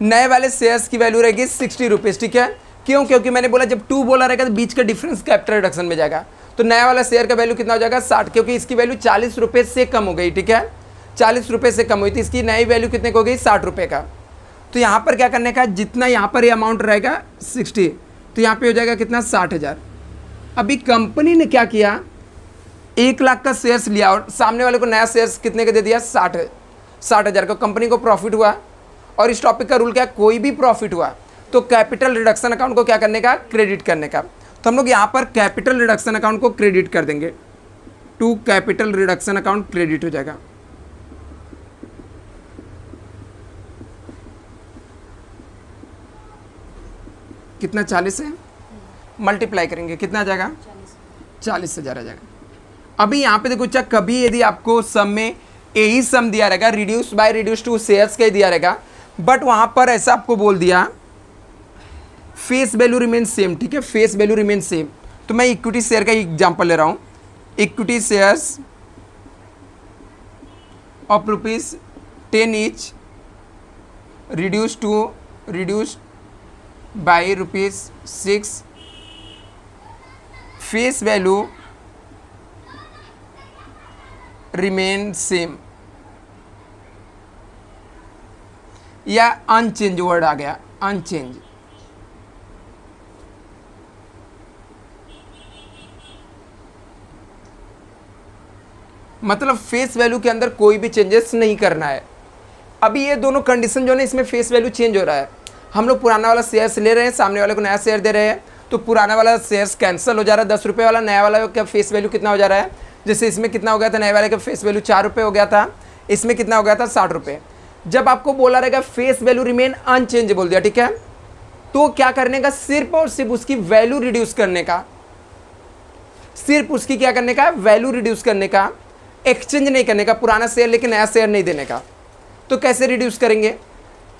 नए वाले शेयर्स की वैल्यू रहेगी 60 रुपीज़, ठीक है। क्यों, क्योंकि मैंने बोला जब 2 बोला रहेगा तो बीच का डिफरेंस कैपिटल रिडक्शन में जाएगा। तो नया वाला शेयर का वैल्यू कितना हो जाएगा, 60, क्योंकि इसकी वैल्यू 40 रुपये से कम हो गई, ठीक है। 40 रुपये से कम हुई थी, इसकी नई वैल्यू कितने को हो गई, 60 रुपये का। तो यहाँ पर क्या करने का, जितना यहाँ पर ये अमाउंट रहेगा 60, तो यहाँ पे हो जाएगा कितना, 60,000। अभी कंपनी ने क्या किया, 1 लाख का शेयर्स लिया और सामने वाले को नया शेयर्स कितने का दे दिया, 60,000 का। कंपनी को प्रॉफिट हुआ। और इस टॉपिक का रूल क्या है, कोई भी प्रॉफिट हुआ तो कैपिटल रिडक्शन अकाउंट को क्या करने का, क्रेडिट करने का। तो हम लोग यहाँ पर कैपिटल रिडक्शन अकाउंट को क्रेडिट कर देंगे, to capital reduction account credit हो जाएगा। कितना, 40 से मल्टीप्लाई करेंगे, कितना आ जाएगा, 40,000 आ जाएगा। अभी यहाँ पे देखो, अच्छा कभी यदि आपको सम में यही सम दिया रहेगा, reduce by reduce to shares का ही दिया रहेगा, बट वहाँ पर ऐसा आपको बोल दिया फेस वैल्यू रिमेन सेम, ठीक है, फेस वैल्यू रिमेन सेम। तो मैं इक्विटी शेयर का एग्जांपल ले रहा हूँ, equity shares of ₹10 each reduce by ₹6, face value remain same, या अनचेंज वर्ड आ गया, अनचेंज। मतलब फेस वैल्यू के अंदर कोई भी चेंजेस नहीं करना है। अभी ये दोनों कंडीशन जो है इसमें फेस वैल्यू चेंज हो रहा है। हम लोग पुराना वाला शेयर्स ले रहे हैं, सामने वाले को नया शेयर दे रहे हैं, तो पुराना वाला शेयर्स कैंसिल हो जा रहा है 10 रुपये वाला, नया वाला का फेस वैल्यू कितना हो जा रहा है, जैसे इसमें कितना हो गया था, नए वाले का फेस वैल्यू 4 रुपये हो गया था, इसमें कितना हो गया था 60 रुपये। जब आपको बोला रहेगा फेस वैल्यू रिमेन अनचेंज बोल दिया, ठीक है, तो क्या करने का, सिर्फ और सिर्फ उसकी वैल्यू रिड्यूस करने का, सिर्फ उसकी क्या करने का, वैल्यू रिड्यूस करने का, एक्सचेंज नहीं करने का, पुराना शेयर लेके नया शेयर नहीं देने का। तो कैसे रिड्यूस करेंगे,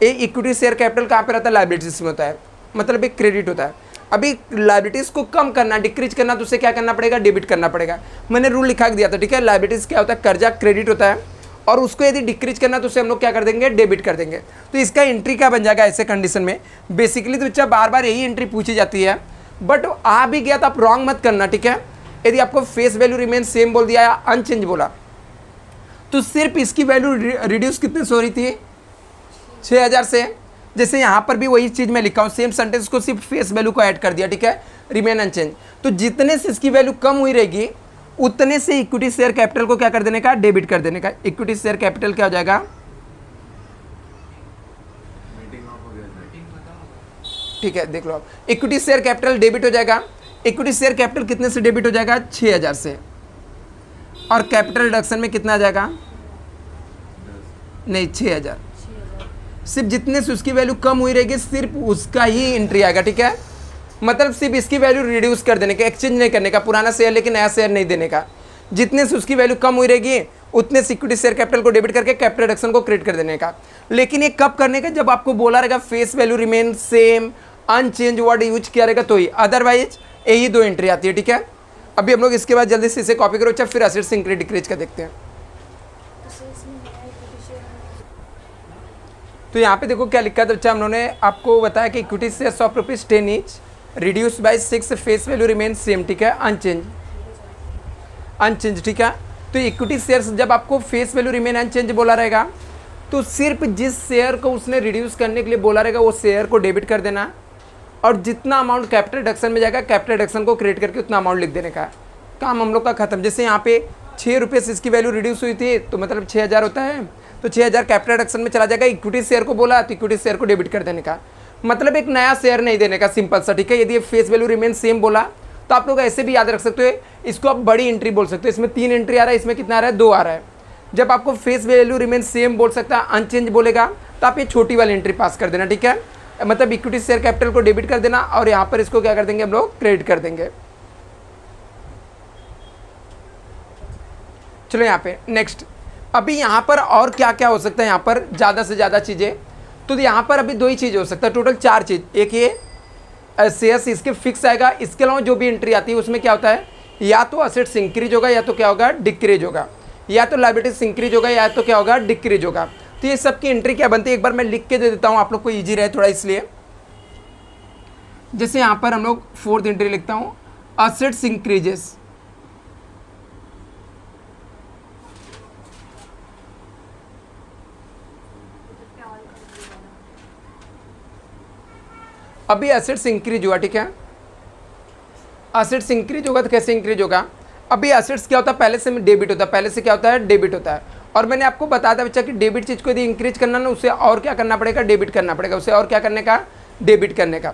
ये इक्विटी शेयर कैपिटल कहाँ पे रहता है, लायबिलिटीज में होता है, मतलब एक क्रेडिट होता है। अभी लायबिलिटीज को कम करना, डिक्रीज करना, तो उसे क्या करना पड़ेगा, डेबिट करना पड़ेगा। मैंने रूल लिखा दिया था, ठीक है, लायबिलिटीज क्या होता है, कर्जा क्रेडिट होता है, और उसको यदि डिक्रीज करना तो उसे हम लोग क्या कर देंगे, डेबिट कर देंगे। तो इसका एंट्री क्या बन जाएगा ऐसे कंडीशन में, बेसिकली तो बच्चा बार बार यही एंट्री पूछी जाती है, बट आ भी गया तो आप रॉन्ग मत करना, ठीक है। यदि आपको फेस वैल्यू रिमेन सेम बोल दिया या अनचेंज बोला, तो सिर्फ इसकी वैल्यू रिड्यूस कितने से हो रही थी, 6000 से। जैसे यहाँ पर भी वही चीज़ मैं लिखा हूँ, सेम सेंटेंस को सिर्फ फेस वैल्यू को ऐड कर दिया, ठीक है, रिमेन अनचेंज। तो जितने से इसकी वैल्यू कम हुई रहेगी उतने से इक्विटी शेयर कैपिटल को क्या कर देने का, डेबिट कर देने का। इक्विटी शेयर कैपिटल क्या हो जाएगा, ठीक है, देख लो आप, इक्विटी शेयर कैपिटल डेबिट हो जाएगा। इक्विटी शेयर कैपिटल कितने से डेबिट हो जाएगा, 6000 से, और कैपिटल रिडक्शन में कितना आ जाएगा, नहीं 6000, सिर्फ जितने से उसकी वैल्यू कम हुई रहेगी सिर्फ उसका ही एंट्री आएगा, ठीक है। मतलब सिर्फ इसकी वैल्यू रिड्यूस कर देने का, एक्सचेंज नहीं करने का, पुराना शेयर लेके नया शेयर नहीं देने का। जितने से उसकी वैल्यू कम हुई रहेगी उतने से इक्विटी शेयर कैपिटल को डेबिट करके कैपिटल रिडक्शन को क्रेडिट कर देने का। लेकिन ये कब करने का, जब आपको बोला रहेगा face value remain same unchange word use किया रहेगा तो ही, अदरवाइज यही दो एंट्री आती है, ठीक है। अभी हम लोग इसके बाद जल्दी से इसे कॉपी करो, अच्छा फिर एसेट्स इंक्रीज डिक्रीज का देखते हैं। तो यहाँ पे देखो क्या लिखा था बच्चा, हम लोगों ने आपको बताया कि equity shares of ₹10 each reduce by 6, face value remain same, ठीक है, अनचेंज, ठीक है। तो इक्विटी शेयर्स जब आपको फेस वैल्यू रिमेन अनचेंज बोला रहेगा तो सिर्फ जिस शेयर को उसने रिड्यूस करने के लिए बोला रहेगा वो शेयर को डेबिट कर देना, और जितना अमाउंट कैपिटल रिडक्शन में जाएगा कैपिटल रिडक्शन को क्रिएट करके उतना अमाउंट लिख देने का, काम हम लोग का खत्म। जैसे यहाँ पे 6 रुपये से इसकी वैल्यू रिड्यूस हुई थी तो मतलब 6000 होता है, तो 6000 कैपिटल रिडक्शन में चला जाएगा। इक्विटी शेयर को बोला तो इक्विटी शेयर को डेबिट कर देने का, मतलब एक नया शेयर नहीं देने का, सिंपल सा, ठीक है। यदि फेस वैल्यू रिमेन सेम बोला तो आप लोग ऐसे भी याद रख सकते हो, इसको आप बड़ी एंट्री बोल सकते हो। इसमें 3 एंट्री आ रहा है, इसमें कितना आ रहा है, 2 आ रहा है। जब आपको फेस वैल्यू रिमेन सेम बोल सकता है, अनचेंज बोलेगा तो आप ये छोटी वाली एंट्री पास कर देना, ठीक है। मतलब इक्विटी शेयर कैपिटल को डेबिट कर देना और यहाँ पर इसको क्या कर देंगे हम लोग, क्रेडिट कर देंगे। चलो यहाँ पे नेक्स्ट, अभी यहाँ पर और क्या क्या हो सकता है, यहाँ पर ज़्यादा से ज़्यादा चीज़ें, तो यहाँ पर अभी 2 ही चीज़ हो सकता है, टोटल 4 चीज़। एक ये शेयर्स इसके फिक्स आएगा, इसके अलावा जो भी एंट्री आती है उसमें क्या होता है, या तो असेट्स इंक्रीज होगा या तो क्या होगा, डिक्रीज होगा, या तो लायबिलिटीज इंक्रीज होगा या तो क्या होगा, डिक्रीज होगा। तो ये सब की एंट्री क्या बनती है, एक बार मैं लिख के दे देता हूँ आप लोग को ईजी रहे थोड़ा, इसलिए जैसे यहाँ पर हम लोग 4th एंट्री लिखता हूँ, असेट्स इंक्रीजेस, अभी एसेट्स इंक्रीज हुआ, ठीक है। एसेट्स इंक्रीज होगा तो कैसे इंक्रीज होगा, अभी एसेट्स क्या होता है, पहले से डेबिट होता है, पहले से क्या होता है, डेबिट होता है। और मैंने आपको बताया था बच्चा कि डेबिट चीज़ को यदि इंक्रीज करना ना, उसे और क्या करना पड़ेगा, डेबिट करना पड़ेगा, उसे और क्या करने का, डेबिट करने का।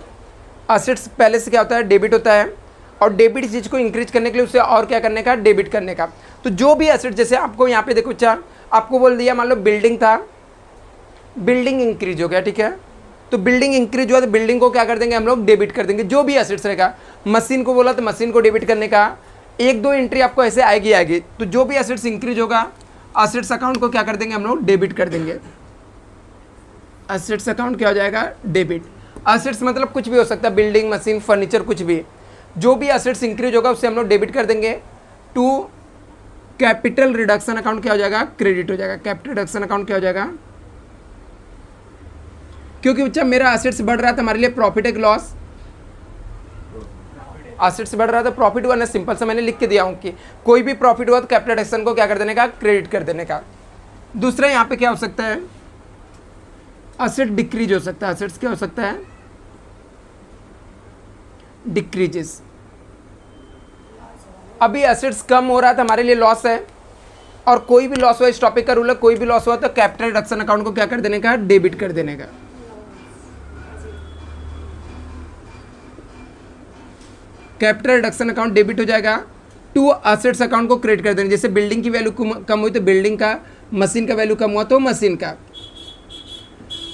एसेट्स पहले से क्या होता है, डेबिट होता है, और डेबिट चीज़ को इंक्रीज करने के लिए उसे और क्या करने का, डेबिट करने का। तो जो भी एसेट, जैसे आपको यहाँ पे देखो बच्चा, आपको बोल दिया मान लो बिल्डिंग था, बिल्डिंग इंक्रीज हो गया, ठीक है। तो बिल्डिंग इंक्रीज हुआ तो बिल्डिंग को क्या कर देंगे हम लोग, डेबिट कर देंगे, जो भी एसेट्स रहेगा। मशीन को बोला तो मशीन को डेबिट करने का, 1-2 एंट्री आपको ऐसे आएगी। तो जो भी एसेट्स इंक्रीज होगा एसेट्स अकाउंट को क्या कर देंगे हम लोग, डेबिट कर देंगे। एसेट्स अकाउंट क्या हो जाएगा, डेबिट। एसेट्स मतलब कुछ भी हो सकता है, बिल्डिंग, मशीन, फर्नीचर, कुछ भी, जो भी एसेट्स इंक्रीज होगा उससे हम लोग डेबिट कर देंगे। टू कैपिटल रिडक्शन अकाउंट क्या हो जाएगा, क्रेडिट हो जाएगा। कैपिटल रिडक्शन अकाउंट क्या हो जाएगा, क्योंकि बच्चा मेरा एसेट्स बढ़ रहा था, हमारे लिए प्रॉफिट एक लॉस, एसेट्स बढ़ रहा था, प्रॉफिट हुआ ना, सिंपल सा मैंने लिख के दिया हूँ कि कोई भी प्रॉफिट हुआ तो कैपिटल रिडक्शन को क्या कर देने का, क्रेडिट कर देने का। दूसरा यहाँ पे क्या हो सकता है, एसेट डिक्रीज हो सकता है। एसेट्स क्या हो सकता है, डिक्रीजेस। अभी एसेट्स कम हो रहा था, हमारे लिए लॉस है, और कोई भी लॉस हुआ, इस टॉपिक का रूल है, कोई भी लॉस हुआ तो कैपिटल रिडक्शन अकाउंट को क्या कर देने का, डेबिट कर देने का। कैपिटल रिडक्शन अकाउंट डेबिट हो जाएगा, टू असेट्स अकाउंट को क्रेडिट कर देना। जैसे बिल्डिंग की वैल्यू कम हुई तो बिल्डिंग का, मशीन का वैल्यू कम हुआ तो मशीन का।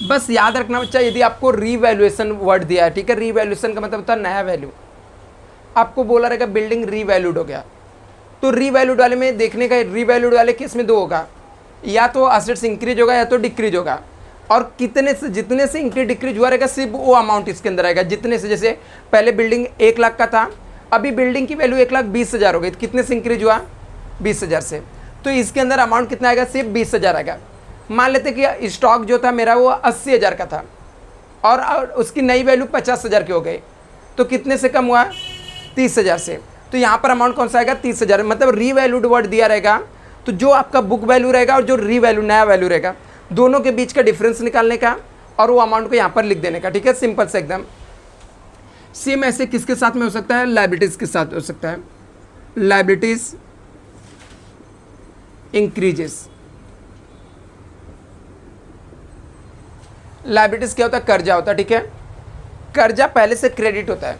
बस याद रखना बच्चा, यदि आपको रीवैल्यूएशन वर्ड दिया है, ठीक है, रीवैल्यूएशन का मतलब होता है नया वैल्यू। आपको बोला रहेगा बिल्डिंग रीवैल्यूड हो गया, तो रीवैल्यूड वाले में देखने का, रीवैल्यूड वाले केस में दो होगा, या तो असेट्स इंक्रीज होगा या तो डिक्रीज होगा। और कितने से, जितने से इंक्रीज डिक्रीज हुआ रहेगा सिर्फ वो अमाउंट इसके अंदर आएगा। जितने से, जैसे पहले बिल्डिंग 1 लाख का था, अभी बिल्डिंग की वैल्यू 1,20,000 हो गई, तो कितने से इंक्रीज हुआ, 20,000 से, तो इसके अंदर अमाउंट कितना आएगा, सिर्फ 20,000 आएगा। मान लेते कि स्टॉक जो था मेरा वो 80,000 का था और उसकी नई वैल्यू 50,000 की हो गई, तो कितने से कम हुआ, 30,000 से। तो यहाँ पर अमाउंट कौन सा आएगा, 30,000। मतलब रीवैल्यूड वर्ड दिया रहेगा, तो जो आपका बुक वैल्यू रहेगा और जो रीवैल्यू नया वैल्यू रहेगा, दोनों के बीच का डिफरेंस निकालने का और वो अमाउंट को यहाँ पर लिख देने का, ठीक है, सिंपल से एकदम। सेम ऐसे किसके साथ में हो सकता है, लायबिलिटीज के साथ हो सकता है। लायबिलिटीज इंक्रीजेस, लायबिलिटीज क्या होता है, कर्जा होता है, ठीक है। कर्जा पहले से क्रेडिट होता है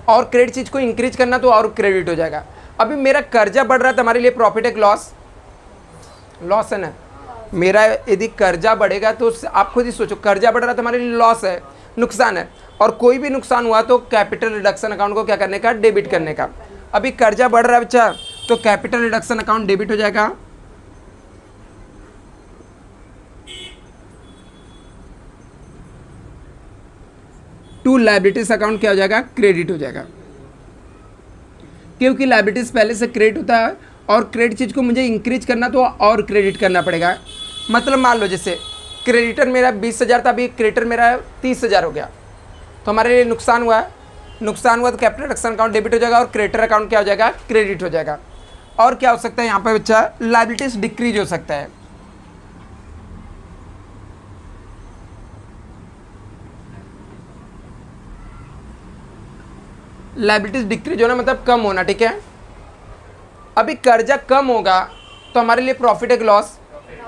और क्रेडिट चीज को इंक्रीज करना तो और क्रेडिट हो जाएगा। अभी मेरा कर्जा बढ़ रहा है तो हमारे लिए प्रॉफिट है कि लॉस, लॉस है ना। मेरा यदि कर्जा बढ़ेगा तो आप खुद ही सोचो, कर्जा बढ़ रहा है तो हमारे लिए लॉस है, नुकसान है। और कोई भी नुकसान हुआ तो कैपिटल रिडक्शन अकाउंट को क्या करने का, डेबिट करने का। अभी कर्जा बढ़ रहा है बच्चा, तो कैपिटल रिडक्शन अकाउंट डेबिट हो जाएगा, टू लायबिलिटीज अकाउंट क्या हो जाएगा, क्रेडिट हो जाएगा। क्योंकि लायबिलिटीज पहले से क्रेडिट होता है और क्रेडिट चीज को मुझे इंक्रीज करना तो और क्रेडिट करना पड़ेगा। मतलब मान लो जैसे क्रेडिटर मेरा 20,000 था, अभी क्रेडिटर मेरा 30,000 हो गया, तो हमारे लिए नुकसान हुआ, नुकसान हुआ तो कैपिटल रिडक्शन अकाउंट डेबिट हो जाएगा और क्रेडिटर अकाउंट क्या हो जाएगा, क्रेडिट हो जाएगा। और क्या हो सकता है यहाँ पे बच्चा, लायबिलिटीज डिक्रीज हो सकता है। लायबिलिटीज डिक्रीज होना मतलब कम होना, ठीक है। अभी कर्जा कम होगा तो हमारे लिए प्रॉफिट है कि लॉस,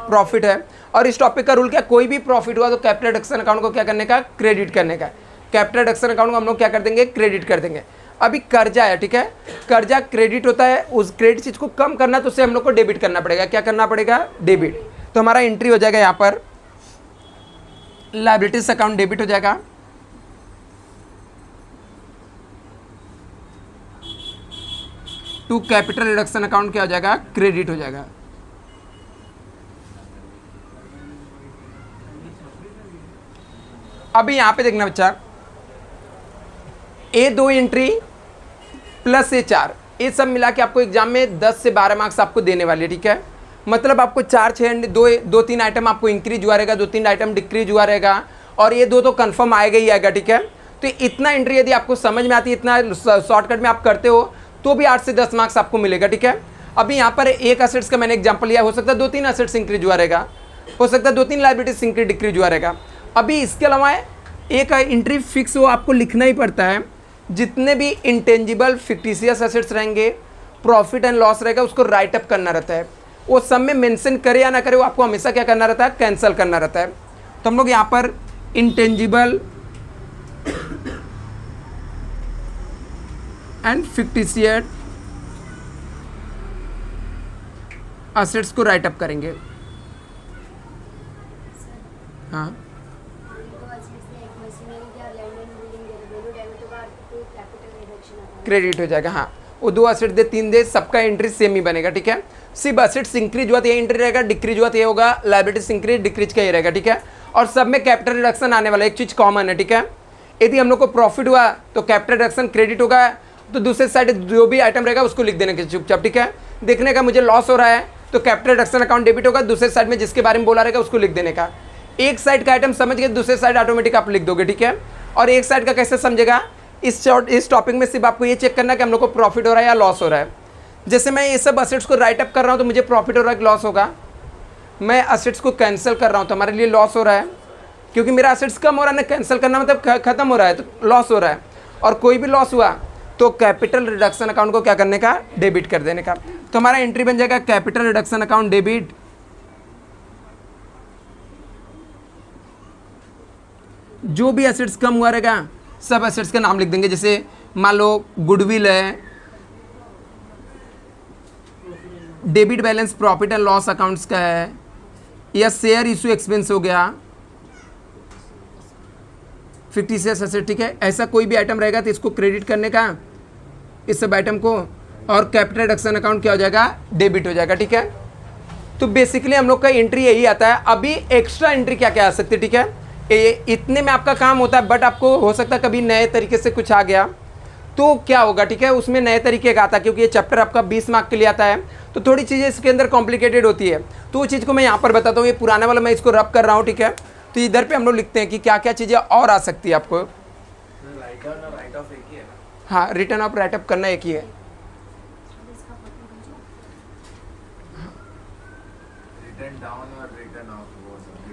प्रॉफिट है। और इस टॉपिक का रूल क्या, कोई भी प्रॉफिट हुआ तो कैपिटल रिडक्शन अकाउंट को क्या करने का, क्रेडिट करने का। कैपिटल रिडक्शन अकाउंट को हम लोग क्या कर देंगे, क्रेडिट कर देंगे। अभी कर्जा है, ठीक है, कर्जा क्रेडिट होता है, उस क्रेडिट चीज को कम करना तो उसे हम लोग को डेबिट करना पड़ेगा। क्या करना पड़ेगा, डेबिट। तो हमारा एंट्री हो जाएगा यहाँ पर, लायबिलिटीज अकाउंट डेबिट हो जाएगा, टू कैपिटल रिडक्शन अकाउंट क्या हो जाएगा, क्रेडिट हो जाएगा। अभी यहां पे देखना बच्चा, ए 2 एंट्री प्लस ए 4, ये सब मिला के आपको एग्जाम में 10 से 12 मार्क्स आपको देने वाले हैं, ठीक है। मतलब आपको 4-6 2-3 आइटम आपको इंक्रीज हुआ रहेगा, 2-3 आइटम डिक्रीज हुआ रहेगा, और ये दो तो कंफर्म आएगा ही आएगा, ठीक है। तो इतना एंट्री यदि आपको समझ में आती है, इतना शॉर्टकट में आप करते हो तो भी 8 से 10 मार्क्स आपको मिलेगा, ठीक है। अभी यहाँ पर एक असेट्स का मैंने एग्जांपल लिया, हो सकता है 2-3 असेट्स इंक्रीज हुआ रहेगा, हो सकता है 2-3 लायबिलिटीज इंक्रीज डिक्रीज हुआ रहेगा। अभी इसके अलावा एक एंट्री फिक्स वो आपको लिखना ही पड़ता है, जितने भी इंटेंजिबल फिक्टिशियस असेट्स रहेंगे, प्रॉफिट एंड लॉस रहेगा, उसको राइट अप करना रहता है। वो सब में मेंशन करे या ना करे, वो आपको हमेशा क्या करना रहता है, कैंसिल करना रहता है। तो हम लोग यहाँ पर इंटेंजिबल एंड फिक्टिशियस असेट्स को राइट अप करेंगे। हाँ, क्रेडिट हो जाएगा। हाँ, वो 2 असेट दे 3 दे, सबका एंट्री सेम ही बनेगा, ठीक है। सिर्फ असेट्स इंक्रीज हुआ तो ये एंट्री रहेगा, डिक्रीज हुआ तो ये होगा, लायबिलिटीज इंक्रीज डिक्रीज का ये रहेगा, ठीक है। और सब में कैपिटल रिडक्शन आने वाला, एक चीज कॉमन है, ठीक है। यदि हम लोग को प्रॉफिट हुआ तो कैपिटल रिडक्शन क्रेडिट होगा, तो दूसरे साइड जो भी आइटम रहेगा उसको लिख देने के चुपचाप, ठीक है। देखने का मुझे लॉस हो रहा है तो कैपिटल रिडक्शन अकाउंट डेबिट होगा, दूसरे साइड में जिसके बारे में बोला रहेगा उसको लिख देने का। एक साइड का आइटम समझ के दूसरे साइड ऑटोमेटिक आप लिख दोगे, ठीक है। और एक साइड का कैसे समझेगा, इस टॉपिक में सिर्फ आपको ये चेक करना है कि हम लोग को प्रॉफिट हो रहा है या लॉस हो रहा है। जैसे मैं ये सब असेट्स को राइट अप कर रहा हूँ तो मुझे प्रॉफिट हो रहा है कि लॉस होगा, मैं असेट्स को कैंसिल कर रहा हूँ तो हमारे लिए लॉस हो रहा है, क्योंकि मेरा असेट्स कम हो रहा है ना, कैंसिल करना मतलब खत्म हो रहा है तो लॉस हो रहा है। और कोई भी लॉस हुआ तो कैपिटल रिडक्शन अकाउंट को क्या करने का, डेबिट कर देने का। तो हमारा एंट्री बन जाएगा कैपिटल रिडक्शन अकाउंट डेबिट, जो भी एसेट्स कम हुआ रहेगा सब एसेट्स का नाम लिख देंगे। जैसे मान लो गुडविल है, debit balance profit and loss accounts का है, या शेयर इशू एक्सपेंस हो गया, फिक्टिशियस एसेट, ठीक है। ऐसा कोई भी आइटम रहेगा तो इसको क्रेडिट करने का, इस सब आइटम को, और कैपिटल रिडक्शन अकाउंट क्या हो जाएगा, डेबिट हो जाएगा, ठीक है। तो बेसिकली हम लोग का एंट्री यही आता है। अभी एक्स्ट्रा एंट्री क्या क्या आ सकती है, ठीक है। इतने में आपका काम होता है, बट आपको हो सकता है कभी नए तरीके से कुछ आ गया तो क्या होगा, ठीक है। उसमें नए तरीके का आता है, क्योंकि ये चैप्टर आपका 20 मार्क के लिए आता है, तो थोड़ी चीज़ें इसके अंदर कॉम्प्लिकेटेड होती है। तो वो चीज़ को मैं यहाँ पर बताता हूँ। ये पुराना वाला मैं इसको रब कर रहा हूँ, ठीक है। तो इधर पे हम लोग लिखते हैं कि क्या क्या चीज़ें और आ सकती है आपको। हाँ, रिटर्न ऑफ राइट अप करना एक ही है।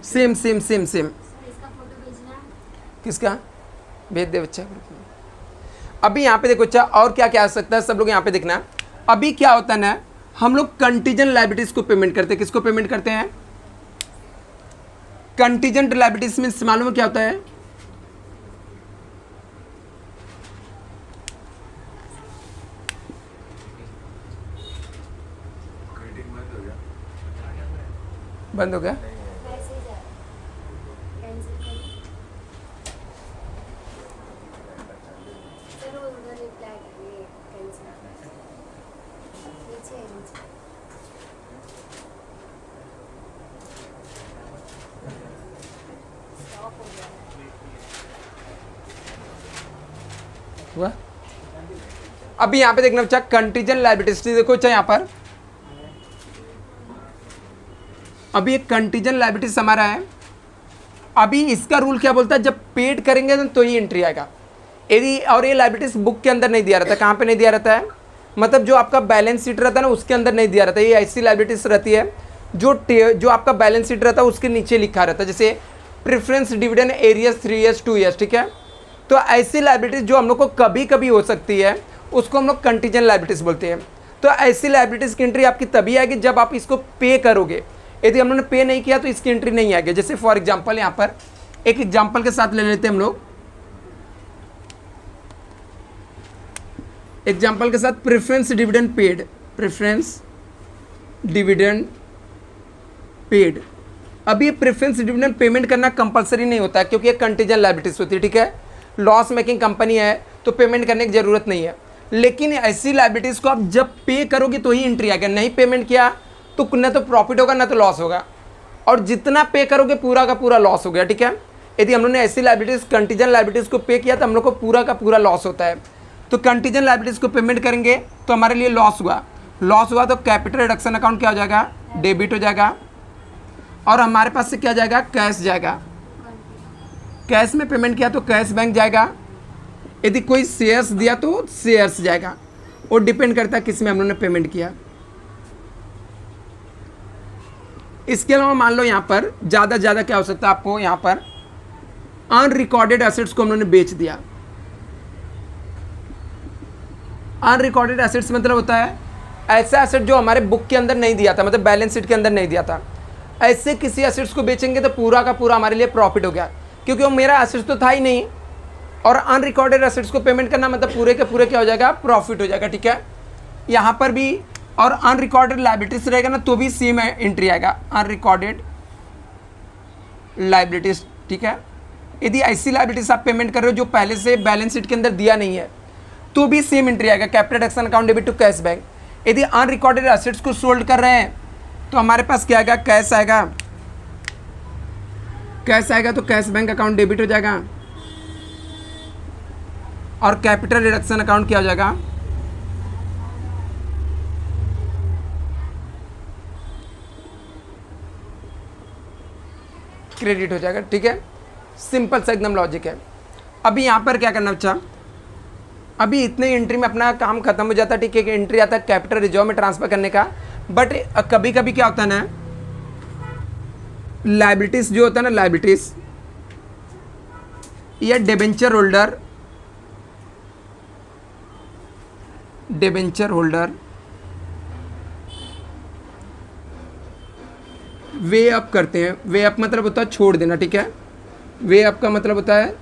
Same same same same. किसका भेज दे बच्चा। अभी यहाँ पे देखो, अच्छा और क्या क्या आ सकता है, सब लोग यहाँ पे देखना। अभी क्या होता है ना, हम लोग कंटीजेंट लायबिलिटीज को पेमेंट करते हैं। किसको पेमेंट करते हैं, कंटीजेंट लायबिलिटीज मींस मालूम है क्या होता है, बंद हो गया। हुआ। अभी यहाँ पे देखना बच्चा, कंटीजेंट लायबिलिटीज देखो अच्छा यहाँ पर। अभी एक कंटीजेंट लायबिलिटीज हमारा है। अभी इसका रूल क्या बोलता है, जब पेड करेंगे तो ही एंट्री आएगा। यदि और ये लायबिलिटीज बुक के अंदर नहीं दिया रहता, कहाँ पे नहीं दिया रहता है, मतलब जो आपका बैलेंस शीट रहता है ना उसके अंदर नहीं दिया रहता। ये ऐसी लायबिलिटीज रहती है जो आपका बैलेंस शीट रहता है उसके नीचे लिखा रहता है, जैसे preference dividend arrears 3 years 2 years, ठीक है। तो ऐसी लायबिलिटीज जो हम लोग को कभी कभी हो सकती है उसको हम लोग कंटीजेंट लायबिलिटीज बोलते हैं। तो ऐसी लायबिलिटीज की एंट्री आपकी तभी आएगी जब आप इसको पे करोगे। यदि हम लोगों ने पे नहीं किया तो इसकी एंट्री नहीं आएगी। जैसे फॉर एग्जांपल यहाँ पर एक एग्जांपल के साथ ले लेते हैं हम लोग, एग्जांपल के साथ preference dividend paid, preference dividend paid. अब ये प्रेफरेंस डिविडेंड पेमेंट करना कंपलसरी नहीं होता है, क्योंकि ये कंटीजेंट लायबिलिटीज होती है, ठीक है। लॉस मेकिंग कंपनी है तो पेमेंट करने की जरूरत नहीं है। लेकिन ऐसी लायबिलिटीज को आप जब पे करोगे तो ही एंट्री आएगा। नहीं पेमेंट किया तो न तो प्रॉफिट होगा ना तो लॉस होगा, और जितना पे करोगे पूरा का पूरा लॉस हो गया, ठीक है। यदि हम लोगों ने ऐसी लायबिलिटीज कंटीजेंट लायबिलिटीज को पे किया तो हम लोग को पूरा का पूरा लॉस होता है। तो कंटीजेंट लायबिलिटीज को पेमेंट करेंगे तो हमारे लिए लॉस हुआ तो कैपिटल रिडक्शन अकाउंट क्या हो जाएगा, डेबिट हो जाएगा, और हमारे पास से क्या जाएगा, कैश जाएगा। कैश में पेमेंट किया तो कैश बैंक जाएगा। यदि कोई शेयर्स दिया तो शेयर्स जाएगा। वो डिपेंड करता है किस में हम लोगों ने पेमेंट किया। इसके अलावा मान लो यहाँ पर ज़्यादा क्या हो सकता है, आपको यहाँ पर अनरिकॉर्डेड एसेट्स को हम लोगों ने बेच दिया। अनरिकॉर्डेड एसेट्स मतलब होता है ऐसा एसेट जो हमारे बुक के अंदर नहीं दिया था, मतलब बैलेंस शीट के अंदर नहीं दिया था। ऐसे किसी एसेट्स को बेचेंगे तो पूरा का पूरा हमारे लिए प्रॉफिट हो गया, क्योंकि वो मेरा एसेट्स तो था ही नहीं। और अनरिकॉर्डेड एसेट्स को पेमेंट करना मतलब पूरे के पूरे क्या हो जाएगा, प्रॉफिट हो जाएगा, ठीक है। यहाँ पर भी और अनरिकॉर्डेड लायबिलिटीज रहेगा ना तो भी सेम एंट्री आएगा, अनरिकॉर्डेड लायबिलिटीज, ठीक है। यदि ऐसी लायबिलिटीज आप पेमेंट कर रहे हो जो पहले से बैलेंस शीट के अंदर दिया नहीं है तो भी सेम एंट्री आएगा, capital reduction account debit to cash bank. यदि अनरिकॉर्डेड एसेट्स को सोल्ड कर रहे हैं तो हमारे पास क्या आएगा, कैश आएगा। कैश आएगा तो कैश बैंक अकाउंट डेबिट हो जाएगा, और कैपिटल रिडक्शन अकाउंट क्या हो जाएगा, क्रेडिट हो जाएगा, ठीक है। सिंपल सा एकदम लॉजिक है। अभी यहाँ पर क्या करना बच्चा, अभी इतने एंट्री में अपना काम खत्म हो जाता है, ठीक है। एंट्री आता है कैपिटल रिजर्व में ट्रांसफर करने का। बट कभी कभी क्या होता है ना, लायबिलिटीज जो होता है ना, लायबिलिटीज या डिबेंचर होल्डर वे अप करते हैं। वे अप मतलब होता है छोड़ देना, ठीक है। वे अप का मतलब होता है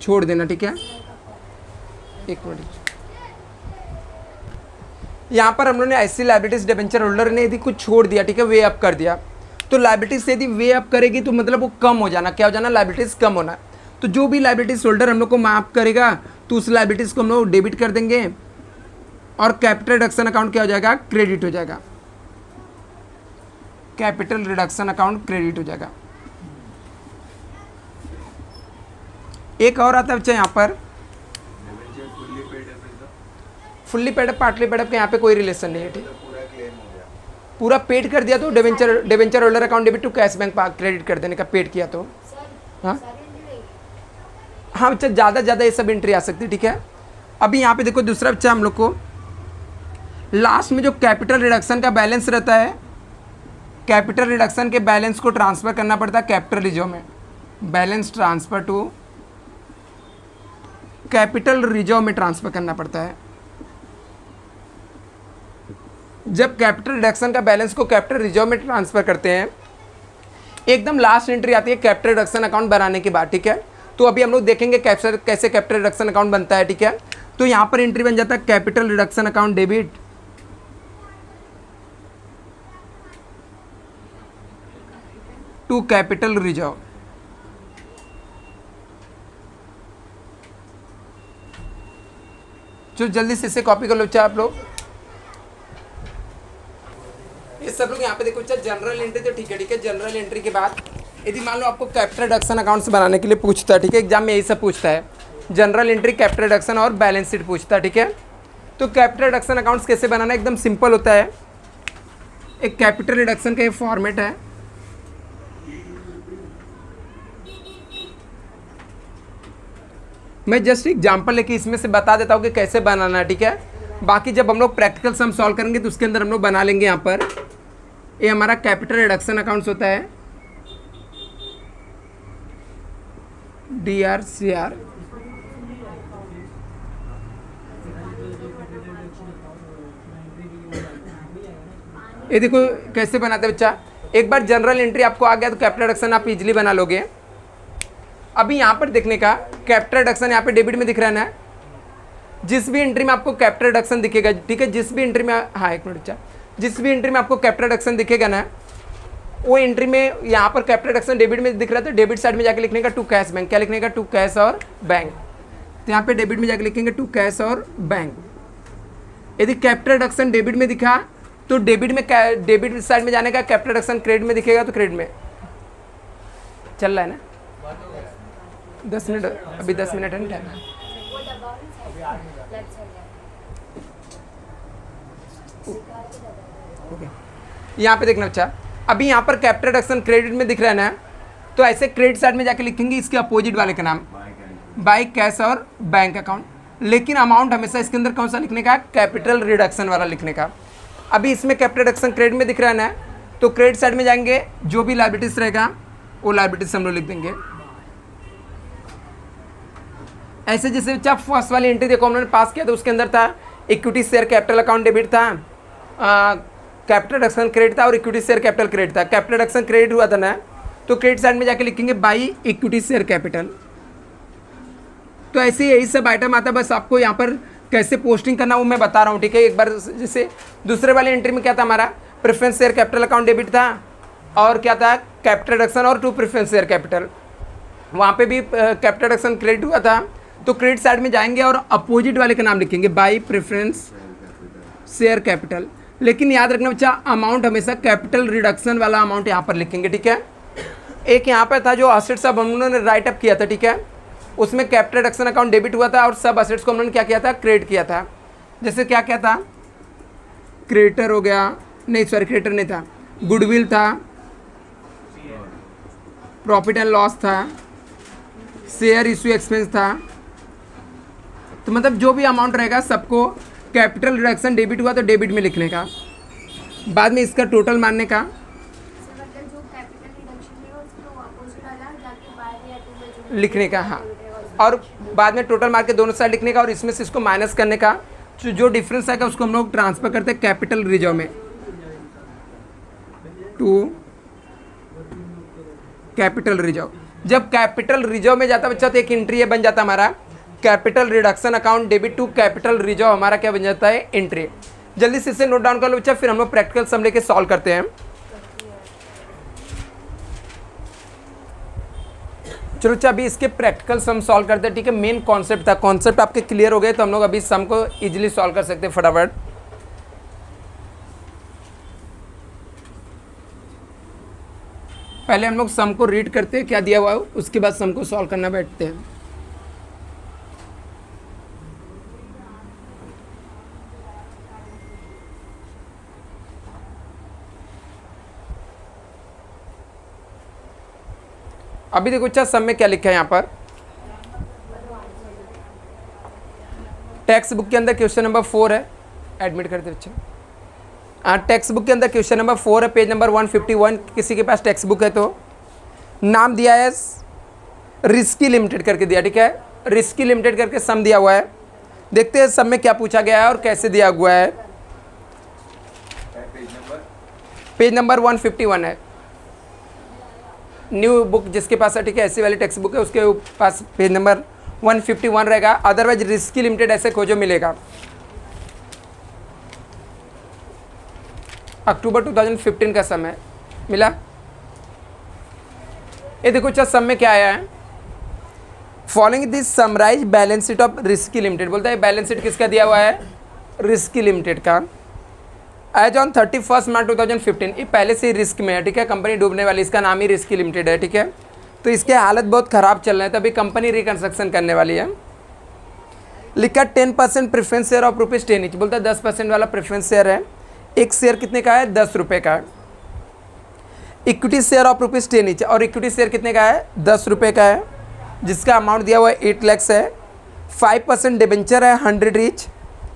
छोड़ देना, ठीक है। एक मिनट, यहाँ पर हम लोगों ने ऐसी लाइबिलिटीज डिबेंचर होल्डर ने यदि कुछ छोड़ दिया, ठीक है, वे अप कर दिया, तो लाइबिलिटीज यदि वे अप करेगी तो मतलब वो कम हो जाना, क्या हो जाना, लाइबिलिटीज कम होना। तो जो भी लाइबिलिटीज होल्डर हम लोग को माफ करेगा तो उस लाइबिलिटीज को हम लोग डेबिट कर देंगे और कैपिटल रिडक्शन अकाउंट क्या हो जाएगा, क्रेडिट हो जाएगा। कैपिटल रिडक्शन अकाउंट क्रेडिट हो जाएगा। एक और आता है बच्चा यहाँ पर फुल्ली पेड पार्टली पेड के यहाँ पे कोई रिलेशन नहीं है, ठीक। पूरा पेड कर दिया तो debenture holder account debit to cash bank credit कर देने का, पेड किया तो हाँ हाँ बच्चा, ज़्यादा ये सब एंट्री आ सकती है, ठीक है। अभी यहाँ पे देखो दूसरा बच्चा हम लोग को लास्ट में जो कैपिटल रिडक्शन का बैलेंस रहता है, कैपिटल रिडक्शन के बैलेंस को ट्रांसफ़र करना पड़ता है कैपिटल रिजर्व में। Balance transfer to capital reserve में ट्रांसफ़र करना पड़ता है। जब कैपिटल रिडक्शन का बैलेंस को कैपिटल रिजर्व में ट्रांसफ़र करते हैं, एकदम लास्ट एंट्री आती है कैपिटल रिडक्शन अकाउंट बनाने के बाद, ठीक है। तो अभी हम लोग देखेंगे कैसे कैपिटल रिडक्शन अकाउंट बनता है, ठीक है। तो यहाँ पर एंट्री बन जाता है capital reduction account debit to capital reserve. जो जल्दी से इसे कॉपी कर लो बच्चा आप लोग। ये सब लोग यहाँ पे देखो बच्चा, जनरल एंट्री तो ठीक है। जनरल एंट्री के बाद यदि मान लो आपको कैपिटल रिडक्शन अकाउंट्स बनाने के लिए पूछता है, ठीक है, एग्जाम में यही सब पूछता है, जनरल एंट्री, कैपिटल रिडक्शन और बैलेंस शीट पूछता है, ठीक है। तो कैपिटल रिडक्शन अकाउंट्स कैसे बनाना, एकदम सिंपल होता है। एक कैपिटल रिडक्शन का ये फॉर्मेट है, मैं जस्ट एग्जाम्पल लेके इसमें से बता देता हूँ कि कैसे बनाना है, ठीक है। बाकी जब हम लोग प्रैक्टिकल सम सॉल्व करेंगे तो उसके अंदर हम लोग बना लेंगे। यहाँ पर ये हमारा कैपिटल रिडक्शन अकाउंट्स होता है, DRCR। ये देखो कैसे बनाते हैं बच्चा। एक बार जनरल एंट्री आपको आ गया तो कैपिटल रिडक्शन आप इजीली बना लोगे। अभी यहाँ पर देखने का कैपिटल रिडक्शन यहाँ पे डेबिट में दिख रहा है ना, जिस भी एंट्री में आपको कैपिटल रिडक्शन दिखेगा, ठीक है, जिस भी एंट्री में, हाँ एक मिनट बच्चा, जिस भी एंट्री में आपको कैपिटल रिडक्शन दिखेगा ना, वो एंट्री में यहाँ पर कैपिटल रिडक्शन डेबिट में दिख रहा है तो डेबिट साइड में जाके लिखने का टू कैश बैंक। क्या लिखने का, टू कैश और बैंक। तो यहाँ पे डेबिट में जाके लिखेंगे टू कैश और बैंक। यदि कैपिटल रिडक्शन डेबिट में दिखा तो डेबिट में, डेबिट साइड में जाने का, कैपिटल रिडक्शन क्रेडिट में दिखेगा तो क्रेडिट में। चल रहा है ना, 10 मिनट, अभी 10 मिनट है ना टाइम। ओके, यहाँ पे देखना बच्चा, अभी यहाँ पर कैपिटल रिडक्शन क्रेडिट में दिख रहा है ना, तो ऐसे क्रेडिट साइड में जाके लिखेंगे इसके अपोजिट वाले का नाम, बाय कैश और बैंक अकाउंट। लेकिन अमाउंट हमेशा इसके अंदर कौन सा लिखने का, कैपिटल रिडक्शन वाला लिखने का। अभी इसमें कैपिटल रिडक्शन क्रेडिट में दिख रहा है ना, तो क्रेडिट साइड में जाएंगे, जो भी लायबिलिटीज रहेगा वो लायबिलिटीज हम लोग लिख देंगे। ऐसे जैसे बच्चा फर्स्ट वाली एंट्री देखो हमने पास किया तो उसके अंदर था equity share capital account debit था, कैपिटल रिडक्शन क्रेडिट था और इक्विटी शेयर कैपिटल क्रेडिट था। कैपिटल रिडक्शन क्रेडिट हुआ था ना, तो क्रेडिट साइड में जाके लिखेंगे बाई इक्विटी शेयर कैपिटल। तो ऐसे यही सब आइटम आता है, बस आपको यहाँ पर कैसे पोस्टिंग करना वो मैं बता रहा हूँ, ठीक है। एक बार जैसे दूसरे वाले एंट्री में क्या था हमारा, preference share capital account debit था और क्या था, कैपिटल रिडक्शन और टू प्रेफरेंस शेयर कैपिटल, वहाँ पे भी कैपिटल रिडक्शन क्रेडिट हुआ था। तो क्रेडिट साइड में जाएंगे और अपोजिट वाले का नाम लिखेंगे बाई प्रेफरेंस शेयर कैपिटल। लेकिन याद रखना बच्चा, अमाउंट हमेशा कैपिटल रिडक्शन वाला अमाउंट यहाँ पर लिखेंगे, ठीक है। एक यहाँ पर था जो असेट्स अब हम लोगों ने राइट अप किया था, ठीक है, उसमें कैपिटल रिडक्शन अकाउंट डेबिट हुआ था और सब असेट्स को हम लोगों ने क्या किया था, क्रेडिट किया था। जैसे क्या क्या था, क्रेडिटर हो गया, नहीं सॉरी क्रेडिटर नहीं था, गुडविल था, प्रॉफिट एंड लॉस था, शेयर इशू एक्सपेंस था। तो मतलब जो भी अमाउंट रहेगा सबको कैपिटल रिडक्शन डेबिट हुआ तो डेबिट में लिखने का, बाद में इसका टोटल मानने का, लिखने का, हाँ, और बाद में टोटल मार के दोनों साइड लिखने का और इसमें से इसको माइनस करने का जो डिफरेंस आएगा उसको हम लोग ट्रांसफर करते हैं कैपिटल रिजर्व में, टू कैपिटल रिजर्व। जब कैपिटल रिजर्व में जाता बच्चा तो एक एंट्री ये बन जाता हमारा capital reduction account debit to capital reserve, हमारा क्या बन जाता है एंट्री। जल्दी से इसे नोट डाउन कर लो बच्चा, फिर हम लोग प्रैक्टिकल सम लेके सॉल्व करते हैं। चलो अच्छा अभी इसके प्रैक्टिकल सम सॉल्व करते हैं, ठीक है। मेन कॉन्सेप्ट था, कॉन्सेप्ट आपके क्लियर हो गए तो हम लोग अभी सम को इजीली सॉल्व कर सकते हैं फटाफट। पहले हम लोग सम को रीड करते हैं क्या दिया हुआ है, उसके बाद सम को सॉल्व करना बैठते हैं। अभी देखो अच्छा सम में क्या लिखा है यहाँ पर, टेक्स्ट बुक के अंदर क्वेश्चन नंबर 4 है, एडमिट करते बच्चे। हाँ टेक्स्ट बुक के अंदर क्वेश्चन नंबर 4 है, पेज नंबर 151। किसी के पास टेक्स्ट बुक है तो नाम दिया है रिस्की लिमिटेड करके दिया, ठीक है। रिस्की लिमिटेड करके सम दिया हुआ है। देखते हैं सम में क्या पूछा गया है और कैसे दिया हुआ है। पेज नंबर 151 है, न्यू बुक जिसके पास है, ठीक है, ऐसी वाली टेक्स्ट बुक है उसके पास पेज नंबर 151 रहेगा। अदरवाइज रिस्की लिमिटेड ऐसे खोजो मिलेगा। अक्टूबर 2015 का सम है, मिला। ये देखो अच्छा सम में क्या आया है, following this summarise balance sheet of risky Limited. बोलता है बैलेंस शीट किसका दिया हुआ है, रिस्की लिमिटेड का। एज ऑन 31 मार्च 2015, ये पहले से ही रिस्क में है, ठीक है, कंपनी डूबने वाली, इसका नाम ही रिस्की लिमिटेड है, ठीक है। तो इसके हालत बहुत ख़राब चल रहे हैं, तभी कंपनी रिकंस्ट्रक्शन करने वाली है। लिखा 10% प्रेफरेंस शेयर ऑफ ₹10 ईच। बोलता है 10% वाला प्रेफरेंस शेयर है, एक शेयर कितने का है, 10 रुपये का है। इक्विटी शेयर ऑफ ₹10 ईच, और इक्विटी शेयर कितने का है, 10 रुपये का है, जिसका अमाउंट दिया हुआ है 8 लाख है। 5% डिबेंचर है 100 ईच।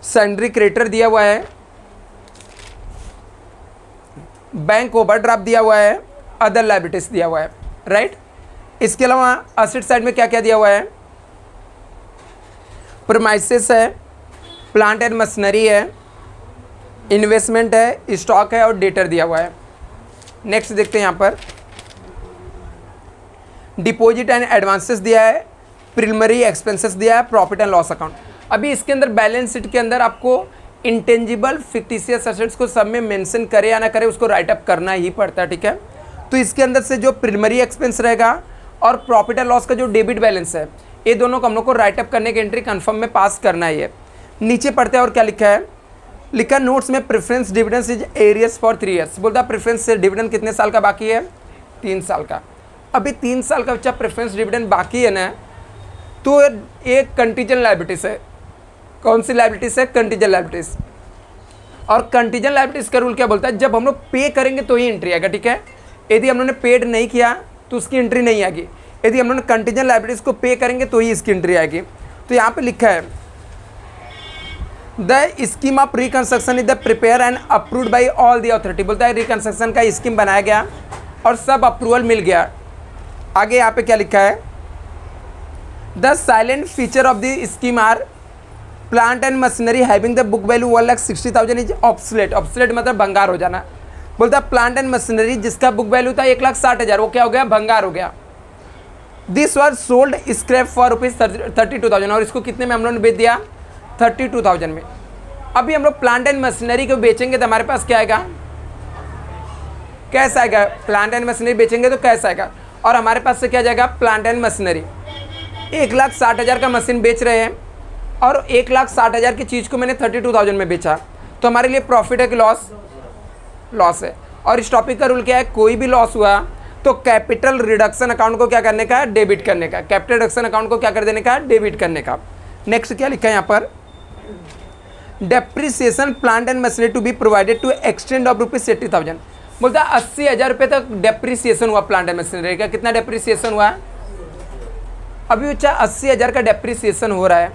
सैंड्री क्रेडिटर दिया हुआ है, बैंक ओवरड्राफ्ट दिया हुआ है, अदर लायबिलिटीज दिया हुआ है, राइट। इसके अलावा असेट साइड में क्या क्या दिया हुआ है, प्रीमाइसेस है, प्लांट एंड मशीनरी है, इन्वेस्टमेंट है, स्टॉक है और डेटर दिया हुआ है। नेक्स्ट देखते हैं यहाँ पर डिपॉजिट एंड एडवांसेस दिया है, प्रीलिमिनरी एक्सपेंसेस दिया है, प्रॉफिट एंड लॉस अकाउंट। अभी इसके अंदर बैलेंस शीट के अंदर आपको इंटेंजिबल फिक्टिशियस एसेट्स को सब में मेंशन करे या ना करे उसको राइट अप करना ही पड़ता है, ठीक है। तो इसके अंदर से जो प्रीलिमिनरी एक्सपेंस रहेगा और प्रॉफिट एंड लॉस का जो डेबिट बैलेंस है, ये दोनों को हम लोग को राइट अप करने की एंट्री कन्फर्म में पास करना ही है। नीचे पढ़ते हैं और क्या लिखा है, लिखा नोट्स में preference dividend is arrears for 3 years. बोलता है प्रेफरेंस डिविडेंड कितने साल का बाकी है, 3 साल का। अभी 3 साल का बच्चा प्रेफरेंस डिविडेंड बाकी है ना, तो एक कंटीजेंट लायबिलिटीज है। कौन सी लायबिलिटीज है, कंटीजेंट लायबिलिटीज। और कंटीजेंट लायबिलिटीज का रूल क्या बोलता है, जब हम लोग पे करेंगे तो ही एंट्री आएगा, ठीक है। यदि हम लोगों ने पेड नहीं किया तो उसकी एंट्री नहीं आएगी। यदि हम लोग कंटीजेंट लायबिलिटीज को पे करेंगे तो ही इसकी एंट्री आएगी। तो यहाँ पे लिखा है the scheme of reconstruction is the prepare and approved by all the authority. बोलता है रिकंस्ट्रक्शन का स्कीम बनाया गया और सब अप्रूवल मिल गया। आगे यहाँ पे क्या लिखा है, the salient feature of the scheme are plant and machinery having the book value 1,60,000 is obsolete. Obsolete मतलब भंगार हो जाना। बोलता है प्लांट एंड मशीनरी जिसका बुक वैल्यू था 1,60,000, वो क्या हो गया, भंगार हो गया। This was sold scrap for ₹32,000, और इसको कितने में हम लोगों ने बेच दिया, 32,000 में। अभी हम लोग प्लांट एंड मशीनरी को बेचेंगे तो हमारे पास क्या आएगा, कैश आएगा। प्लांट एंड मशीनरी बेचेंगे तो कैश आएगा, और हमारे पास से क्या जाएगा, प्लांट एंड मशीनरी। 1,60,000 का मशीन बेच रहे हैं और 1,60,000 की चीज़ को मैंने 32,000 में बेचा, तो हमारे लिए प्रॉफिट है कि लॉस, लॉस है। और इस टॉपिक का रूल क्या है, कोई भी लॉस हुआ तो कैपिटल रिडक्शन अकाउंट को क्या करने का है, डेबिट करने का। कैपिटल रिडक्शन अकाउंट को क्या कर देने का है, डेबिट करने का। नेक्स्ट क्या लिखा है यहाँ पर, depreciation plant and machinery to be provided to extent of ₹80,000। बोलता है 80,000 रुपये तक डेप्रिसिएशन हुआ प्लांट एंड मशीनरी का। कितना डेप्रिसिएशन हुआ, अभी बच्चा 80,000 का डेप्रिसिएशन हो रहा है।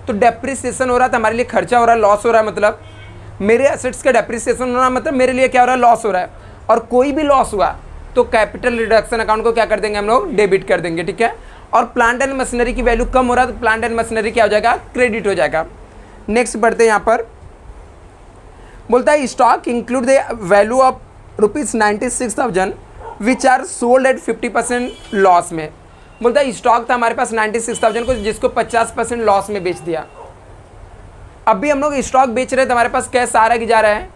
तो डेप्रिसिएशन हो रहा है तो हमारे लिए खर्चा हो रहा है, लॉस हो रहा है। मतलब मेरे एसेट्स का डेप्रिसिएशन हो रहा है, मतलब मेरे लिए क्या हो रहा है, लॉस हो रहा है। और कोई भी लॉस हुआ तो कैपिटल रिडक्शन अकाउंट को क्या कर देंगे, हम लोग डेबिट कर देंगे, ठीक है। और प्लांट एंड मशीनरी की वैल्यू कम हो रहा है तो प्लांट एंड मशीनरी क्या हो जाएगा, क्रेडिट हो जाएगा। नेक्स्ट बढ़ते हैं यहाँ पर, बोलता है stock include the value of ₹96,000 which are sold at 50% loss में। बोलता है स्टॉक था हमारे पास 96,000 को, जिसको 50% लॉस में बेच दिया। अब भी हम लोग स्टॉक बेच रहे हैं तो हमारे पास कैश आ रहा है कि जा रहा है?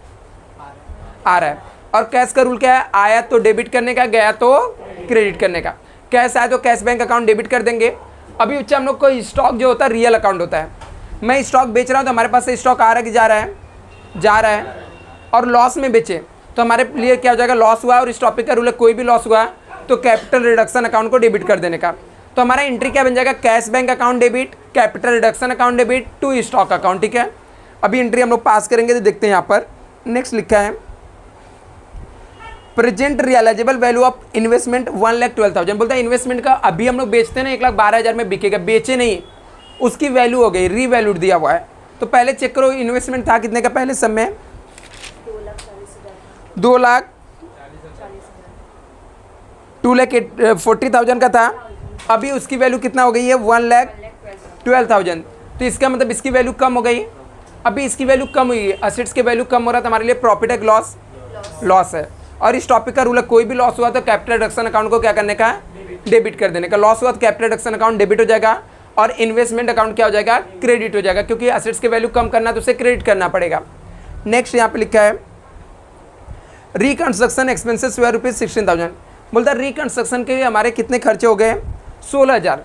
आ रहा है। और कैश का रूल क्या है? आया तो डेबिट करने का, गया तो क्रेडिट करने का। कैश आया तो कैश बैंक अकाउंट डेबिट कर देंगे। अभी बच्चा हम लोग को स्टॉक जो होता है रियल अकाउंट होता है। मैं स्टॉक बेच रहा हूँ तो हमारे पास से स्टॉक आ रहा है कि जा रहा है? जा रहा है। और लॉस में बेचे तो हमारे लिए क्या हो जाएगा? लॉस हुआ। और इस टॉपिक का रूल है कोई भी लॉस हुआ तो कैपिटल रिडक्शन अकाउंट को डेबिट कर देने का। तो हमारा एंट्री क्या बन जाएगा? Cash bank account debit, capital reduction account debit to stock account. ठीक है, अभी एंट्री हम लोग पास करेंगे तो देखते हैं यहाँ पर नेक्स्ट लिखा है present realisable value of investment 1,12,000। बोलता है इन्वेस्टमेंट का अभी हम लोग बेचते हैं ना 1,12,000 में बिकेगा, बेचे नहीं, उसकी वैल्यू हो गई, रीवैल्यूड दिया हुआ है। तो पहले चेक करो इन्वेस्टमेंट था कितने का पहले सब में? 2,40,000 का था। अभी उसकी वैल्यू कितना हो गई है? 1,12,000। तो इसका मतलब इसकी वैल्यू कम हो गई। अभी इसकी वैल्यू कम हुई है, असेट्स की वैल्यू कम हो रहा है तो हमारे लिए प्रॉफिट है लॉस? लॉस है। और इस टॉपिक का रूल है कोई भी लॉस हुआ तो कैपिटल रिडक्शन अकाउंट को क्या करने का? डेबिट कर देने का। लॉस हुआ तो कैपिटल रिडक्शन अकाउंट डेबिट हो जाएगा और इन्वेस्टमेंट अकाउंट क्या हो जाएगा? क्रेडिट हो जाएगा, क्योंकि असेट्स की वैल्यू कम करना तो उसे क्रेडिट करना पड़ेगा। नेक्स्ट यहाँ पे लिखा है रिकंस्ट्रक्शन एक्सपेंसेस हुआ ₹16,000। बोलता है रिकंस्ट्रक्शन के हमारे कितने खर्चे हो गए? 16,000।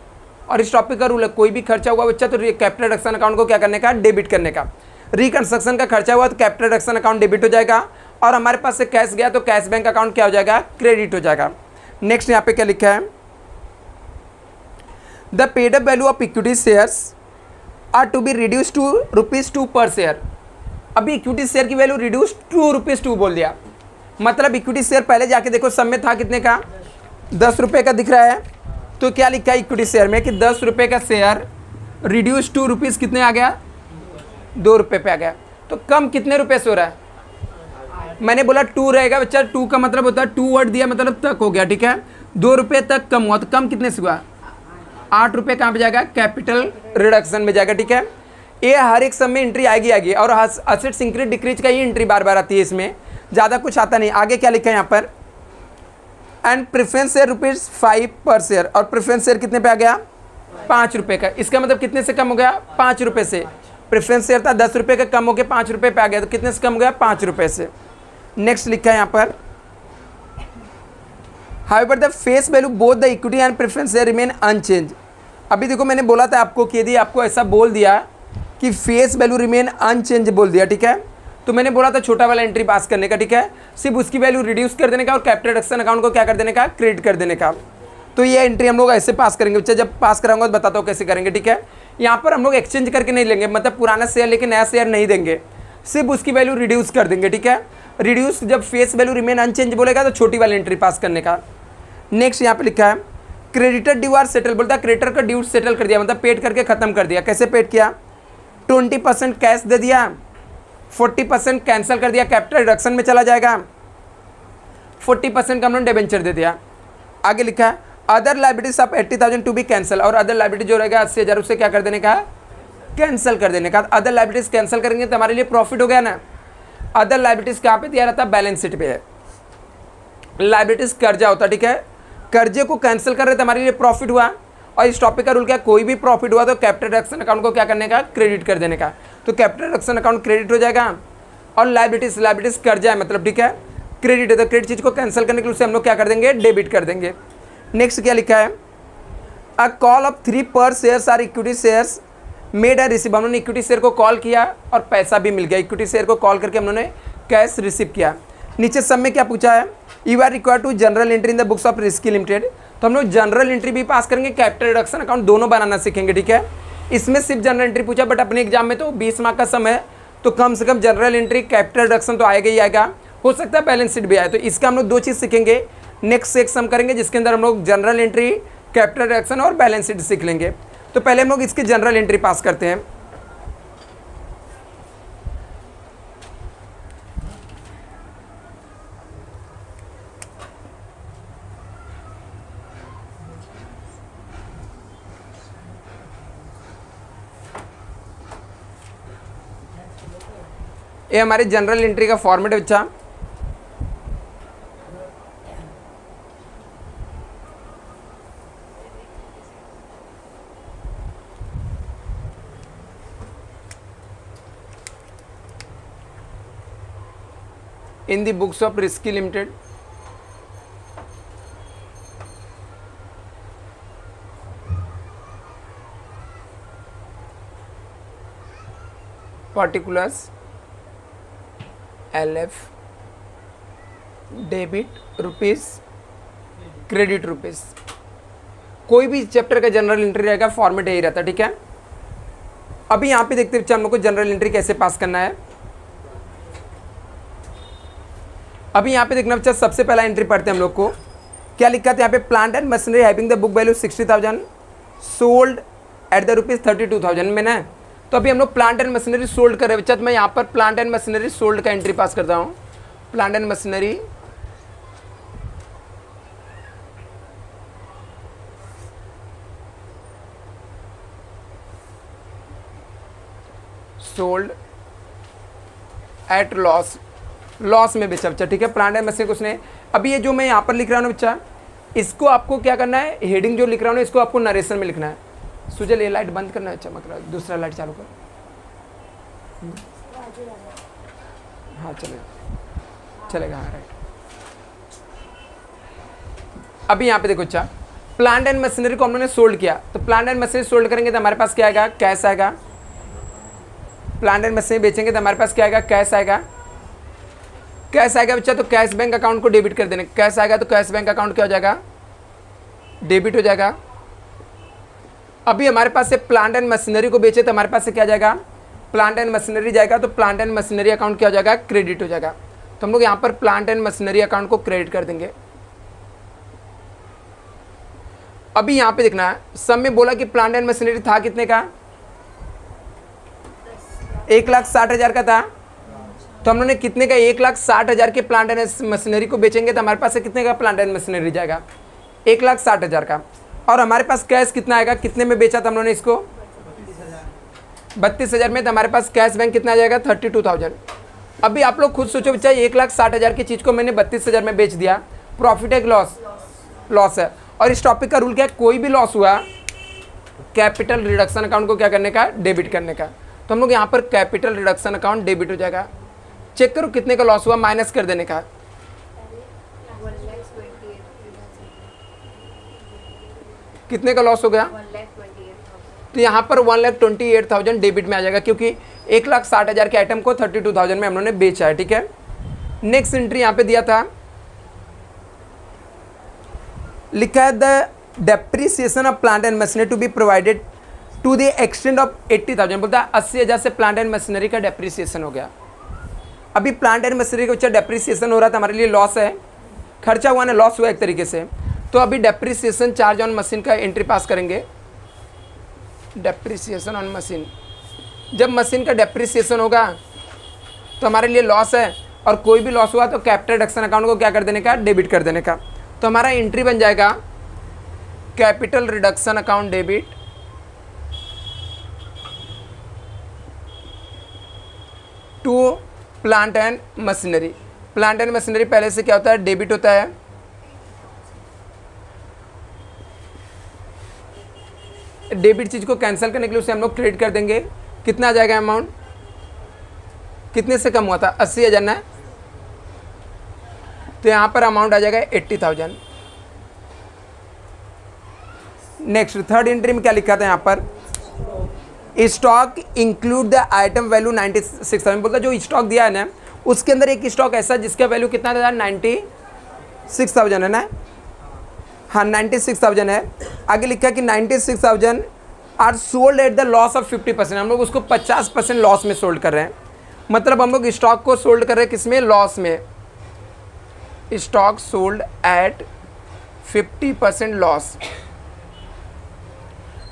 और इस टॉपिक का रूल है कोई भी खर्चा हुआ बच्चा तो कैपिटल रिडक्शन अकाउंट को क्या करने का? डेबिट करने का। रिकंस्ट्रक्शन का खर्चा हुआ तो कैपिटल रिडक्शन अकाउंट डेबिट हो जाएगा और हमारे पास से कैश गया तो कैश बैंक अकाउंट क्या हो जाएगा? क्रेडिट हो जाएगा। नेक्स्ट यहाँ पे क्या लिखा है the paid up value of equity shares are to be reduce to ₹2 per share. अभी इक्विटी शेयर की वैल्यू रिड्यूस टू ₹2 बोल दिया, मतलब इक्विटी शेयर पहले जाके देखो सब में था कितने का? 10 रुपये का दिख रहा है। तो क्या लिखा है इक्विटी शेयर में कि 10 रुपये का शेयर रिड्यूस टू ₹2 कितने आ गया? 2 रुपये पे आ गया। तो कम कितने रुपए से हो रहा है? मैंने बोला 2 रहेगा बच्चा, 2 का मतलब होता है 2 वर्ड दिया मतलब तक हो गया। ठीक है, 2 रुपये तक कम हुआ तो कम कितने से हुआ? 8 रुपये कहाँ पे जाएगा? कैपिटल रिडक्शन में जाएगा। ठीक है, ये हर एक सब में एंट्री आएगी और असेट्स इंक्रीज डिक्रीज का ही एंट्री बार बार आती है, इसमें ज़्यादा कुछ आता नहीं। आगे क्या लिखा है यहाँ पर एंड प्रेफरेंस शेयर ₹5 पर शेयर। और प्रेफरेंस शेयर कितने पे आ गया? 5 रुपये का। इसका मतलब कितने से कम हो गया? 5 रुपये से। प्रेफरेंस शेयर था 10 रुपये का, कम हो गया 5 रुपये पे आ गया तो कितने से कम हो गया? 5 रुपये से। नेक्स्ट लिखा है यहाँ पर however the face value both the equity and preference share remain unchange. अभी देखो मैंने बोला था आपको कि यदि आपको ऐसा बोल दिया कि फेस वैल्यू रिमेन अनचेंज बोल दिया, ठीक है, तो मैंने बोला था छोटा वाला एंट्री पास करने का। ठीक है, सिर्फ उसकी वैल्यू रिड्यूस कर देने का और कैपिटल रिडक्शन अकाउंट को क्या कर देने का? क्रेडिट कर देने का। तो ये एंट्री हम लोग ऐसे पास करेंगे बच्चा, जब पास कराऊंगा तो बताता हूँ कैसे करेंगे। ठीक है, यहाँ पर हम लोग एक्सचेंज करके नहीं लेंगे, मतलब पुराना शेयर लेके नया शेयर नहीं देंगे, सिर्फ उसकी वैल्यू रिड्यूस कर देंगे। ठीक है, रिड्यूस जब फेस वैल्यू रिमेन अनचेंज बोलेगा तो छोटी वाली एंट्री पास करने का। नेक्स्ट यहाँ पे लिखा है क्रेडिटर ड्यू आर सेटल। बोलता है क्रेडिटर का ड्यू सेटल कर दिया, मतलब पेड करके खत्म कर दिया। कैसे पेड किया? 20% कैश दे दिया, 40% कैंसिल कर दिया, कैपिटल रिडक्शन में चला जाएगा, 40% का हमने डिबेंचर दे दिया। आगे लिखा है other liabilities of 80,000 to be cancel. और अदर लाइबिलिटी जो रहेगा 80,000 उससे क्या कर देने का? कैंसिल कर देने का। अदर लाइबिलिटीज कैंसिल करेंगे तो हमारे लिए प्रॉफिट हो गया ना। अदर लाइबिलिटीज कहाँ पे दिया रहता है? बैलेंस शीट पे है। लाइबिलिटीज कर्जा होता है, ठीक है, कर्जे को कैंसिल कर रहे थे, हमारे लिए प्रॉफिट हुआ। और इस टॉपिक का रूल क्या? कोई भी प्रॉफिट हुआ तो कैपिटल रिडक्शन अकाउंट को क्या करने का? क्रेडिट कर देने का। तो कैपिटल रिडक्शन अकाउंट क्रेडिट हो जाएगा। और लाइबिलिटीज कर्जा है, मतलब ठीक है क्रेडिट है, तो क्रेडिट चीज़ को कैंसिल करने के लिए उसे हम लोग क्या कर देंगे? डेबिट कर देंगे। नेक्स्ट क्या लिखा है a call of 3 per shares are equity shares made a receive. हमने इक्विटी शेयर को कॉल किया और पैसा भी मिल गया। इक्विटी शेयर को कॉल करके हमने कैश रिसीव किया। नीचे सब में क्या पूछा है? You are required to journal entry in the books of risky Limited. तो हम लोग जनरल एंट्री भी पास करेंगे, कैपिटल रिडक्शन अकाउंट दोनों बनाना सीखेंगे। ठीक है, इसमें सिर्फ जनरल एंट्री पूछा, बट अपने एग्जाम में तो 20 मार्क का समय है, तो कम से कम जनरल एंट्री कैपिटल रिडक्शन तो आएगा ही आएगा, हो सकता है बैलेंस शीट भी आए। तो इसका हम लोग 2 चीज़ सीखेंगे। नेक्स्ट से एक सम करेंगे जिसके अंदर हम लोग जनरल एंट्री, कैपिटल रिडक्शन और बैलेंस शीट सीख लेंगे। तो पहले हम लोग इसके जनरल एंट्री पास करते हैं। ये हमारी जनरल एंट्री का फॉर्मेट है बच्चा। In the books of risky limited, particulars LF debit rupees credit rupees, कोई भी चैप्टर का जनरल एंट्री रहेगा फॉर्मेट यही रहता है, ठीक है। अभी यहाँ पे देखते बच्चे हम लोग को जनरल एंट्री कैसे पास करना है। अभी यहाँ पे देखना बच्चा, सबसे पहला एंट्री पढ़ते हैं हम लोग को, क्या लिखा था यहाँ पे, plant and machinery having the book value 60,000 sold at the rupees 32,000 में ना। तो अभी हम लोग प्लांट एंड मशीनरी सोल्ड कर रहे हैं बच्चा, तो मैं यहाँ पर प्लांट एंड मशीनरी सोल्ड का एंट्री पास करता हूँ। Plant and machinery sold at loss में बेचा बच्चा, ठीक है। प्लांट एंड मशीनरी कुछ नहीं। अभी ये जो मैं यहाँ पर लिख रहा हूँ बच्चा, इसको आपको क्या करना है, हेडिंग जो लिख रहा हूँ इसको आपको नरेशन में लिखना है। सुजल ये लाइट बंद करना है, चमक रहा है, दूसरा लाइट चालू कर। हाँ चलेगा हाँ राइट। अभी यहाँ पे देखो अच्छा, प्लांट एंड मशीनरी को हम लोगों ने सोल्ड किया, तो प्लांट एंड मशीनरी सोल्ड करेंगे तो हमारे पास क्या आएगा, कैश आएगा। प्लांट एंड मशीनरी बेचेंगे तो हमारे पास क्या आएगा, कैश आएगा। कैश आएगा बच्चा, तो कैश बैंक अकाउंट को डेबिट कर देने, कैश आएगा तो कैश बैंक अकाउंट क्या हो जाएगा, डेबिट हो जाएगा। अभी हमारे पास से प्लांट एंड मशीनरी को बेचे तो हमारे पास से क्या जाएगा, प्लांट एंड मशीनरी जाएगा, तो प्लांट एंड मशीनरी अकाउंट क्या हो जाएगा, क्रेडिट हो जाएगा। तो हम लोग यहाँ पर प्लांट एंड मशीनरी अकाउंट को क्रेडिट कर देंगे। अभी यहाँ पे देखना है, सब में बोला कि प्लांट एंड मशीनरी था कितने का, 1,60,000 का था। तो हम लोगों ने कितने का, 1,60,000 के प्लांट एंड मशीनरी को बेचेंगे तो हमारे पास से कितने का प्लांट एंड मशीनरी जाएगा, 1,60,000 का। और हमारे पास कैश कितना आएगा, कितने में बेचा था हम लोगों ने इसको, 32,000 में। तो हमारे पास कैश बैंक कितना आ जाएगा, 32,000। अभी आप लोग खुद सोचो बच्चा, 1,60,000 की चीज़ को मैंने 32,000 में बेच दिया, प्रॉफिट है कि लॉस है। और इस टॉपिक का रूल क्या है, कोई भी लॉस हुआ कैपिटल रिडक्शन अकाउंट को क्या करने का, डेबिट करने का। तो हम लोग यहाँ पर कैपिटल रिडक्शन अकाउंट डेबिट हो जाएगा। चेक करो कितने का लॉस हुआ, माइनस कर देने का। कितने का लॉस हो गया, तो यहाँ पर 1,28,000 डेबिट में आ जाएगा, क्योंकि 1,60,000 के आइटम को 32,000 में हम लोगों ने बेचा है, ठीक है। नेक्स्ट एंट्री यहाँ पे दिया था, लिखा है the depreciation of plant and machinery to be provided to the extent of 80,000। बोलता है 80,000 से प्लांट एंड मशीनरी का डेप्रिसिएशन हो गया। अभी प्लांट एंड मशीनरी का बच्चा डेप्रिसिएशन हो रहा था, हमारे लिए लॉस है, खर्चा हुआ ना, लॉस हुआ एक तरीके से। तो अभी डेप्रिसिएशन चार्ज ऑन मशीन का एंट्री पास करेंगे। डेप्रिसिएशन ऑन मशीन, जब मशीन का डेप्रिसिएशन होगा तो हमारे लिए लॉस है, और कोई भी लॉस हुआ तो कैपिटल रिडक्शन अकाउंट को क्या कर देने का, डेबिट कर देने का। तो हमारा एंट्री बन जाएगा capital reduction account debit to plant and machinery. Plant and machinery पहले से क्या होता है, डेबिट होता है। डेबिट चीज को कैंसिल करने के लिए उसे हम लोग क्रेडिट कर देंगे। कितना आ जाएगा अमाउंट, कितने से कम हुआ था, 80,000 ना, तो यहाँ पर अमाउंट आ जाएगा 80,000। नेक्स्ट थर्ड एंट्री में क्या लिखा था यहाँ पर, stock include the item value 96,000। बोलता जो स्टॉक दिया है ना, उसके अंदर एक स्टॉक ऐसा जिसका वैल्यू कितना था, 96,000 है ना, हाँ 96,000 है। आगे लिखा कि 96,000 are sold at the loss of 50%। हम लोग उसको 50% लॉस में सोल्ड कर रहे हैं, मतलब हम लोग स्टॉक को सोल्ड कर रहे हैं किसमें, लॉस में। Stock sold at 50% loss.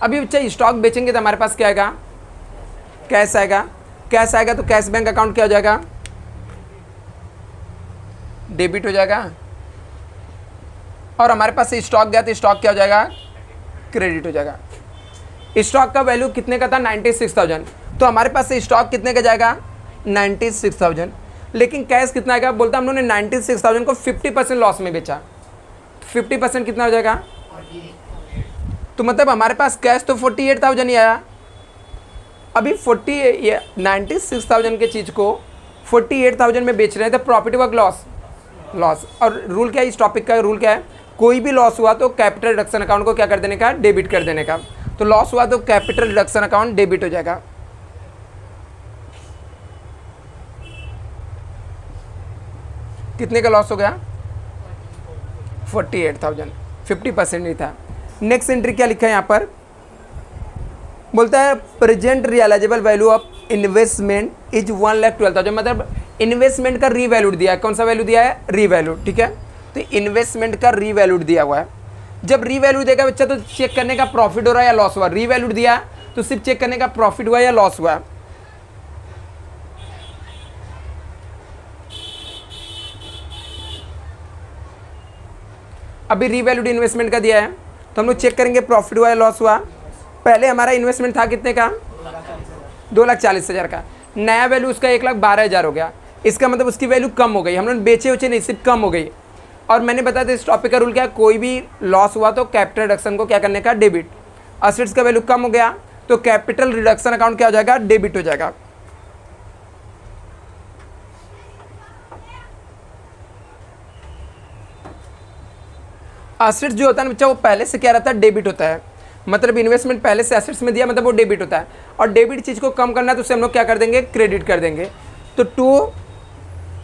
अभी बच्चा स्टॉक बेचेंगे तो हमारे पास क्या आएगा, कैश आएगा। कैश आएगा तो कैश बैंक अकाउंट क्या हो जाएगा, डेबिट हो जाएगा। और हमारे पास से स्टॉक गया तो स्टॉक क्या हो जाएगा, क्रेडिट हो जाएगा। स्टॉक का वैल्यू कितने का था, 96,000। तो हमारे पास से स्टॉक कितने का जाएगा, 96,000, लेकिन कैश कितना आएगा, बोलता हम लोगों ने 96,000 को 50% लॉस में बेचा, 50% कितना हो जाएगा, तो मतलब हमारे पास कैश तो 48,000 ही आया। अभी 96,000 के चीज़ को 48,000 में बेच रहे हैं, तो प्रॉफिट वर्क लॉस, लॉस। और रूल क्या है इस टॉपिक का, रूल क्या है, कोई भी लॉस हुआ तो कैपिटल रिडक्शन अकाउंट को क्या कर देने का, डेबिट कर देने का। तो लॉस हुआ तो कैपिटल रिडक्शन अकाउंट डेबिट हो जाएगा। कितने का लॉस हो गया, 48,000, 50% नहीं था। नेक्स्ट एंट्री क्या लिखा है यहाँ पर, बोलता है present realisable value of investment is 1,12,000, मतलब इन्वेस्टमेंट का रीवैल्यूड दिया है, कौन सा वैल्यू दिया है, रीवैल्यूड, ठीक है। तो इन्वेस्टमेंट का रीवैल्यूड दिया हुआ है। जब रीवैल्यू देगा बच्चा तो चेक करने का प्रॉफिट हो रहा है या लॉस हुआ, रीवैल्यूड दिया तो सिर्फ चेक करने का प्रॉफिट हुआ या लॉस हुआ। अभी रीवैल्यूड इन्वेस्टमेंट का दिया है तो हम लोग चेक करेंगे प्रॉफिट हुआ या लॉस हुआ। पहले हमारा इन्वेस्टमेंट था कितने का, 2,40,000 का, नया वैल्यू उसका 1,12,000 हो गया। इसका मतलब उसकी वैल्यू कम हो गई, हम लोग बेचे उचे नहीं, सिर्फ कम हो गई। और मैंने बताया था इस टॉपिक का रूल क्या है, कोई भी लॉस हुआ तो कैपिटल रिडक्शन को क्या करने का, डेबिट। असेट्स का वैल्यू कम हो गया तो कैपिटल रिडक्शन अकाउंट क्या हो जाएगा, डेबिट हो जाएगा। असेट्स जो होता है ना बच्चा वो पहले से क्या रहता है, डेबिट होता है। मतलब इन्वेस्टमेंट पहले से एसेट्स में दिया मतलब वो डेबिट होता है, और डेबिट चीज़ को कम करना है तो उसे हम लोग क्या कर देंगे, क्रेडिट कर देंगे। तो टू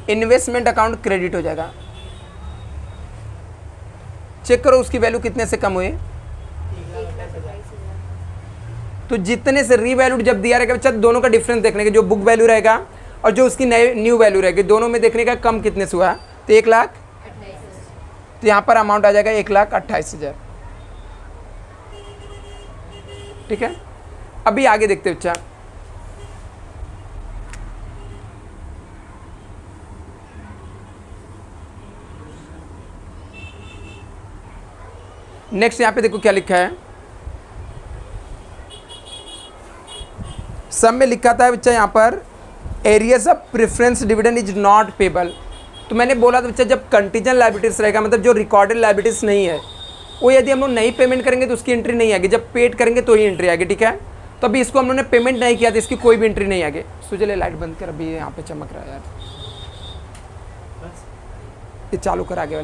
इन्वेस्टमेंट अकाउंट क्रेडिट हो जाएगा। चेक करो उसकी वैल्यू कितने से कम हुई, तो जितने से रीवैल्यूड जब दिया रहेगा बच्चा दोनों का डिफरेंस देखने के, जो बुक वैल्यू रहेगा और जो उसकी नई न्यू वैल्यू रहेगी दोनों में देखने का कम कितने से हुआ, तो 1,00,000, तो यहाँ पर अमाउंट आ जाएगा 1,28,000, ठीक है। अभी आगे देखते बच्चा, नेक्स्ट यहाँ पे देखो क्या लिखा है, सब में लिखा था बच्चा यहाँ पर arrears of preference dividend is not payable. तो मैंने बोला था बच्चा जब कंटीजेंट लायबिलिटीज रहेगा, मतलब जो रिकॉर्डेड लायबिलिटीज नहीं है वो यदि हम लोग नहीं पेमेंट करेंगे तो उसकी एंट्री नहीं आएगी, जब पेड करेंगे तो ही एंट्री आएगी, ठीक है। तो अभी इसको हम लोगों ने पेमेंट नहीं किया तो इसकी कोई भी एंट्री नहीं आएगी। सुजले लाइट बंद कर, अभी यहाँ पे चमक रहा है यार, ये चालू कर, आगे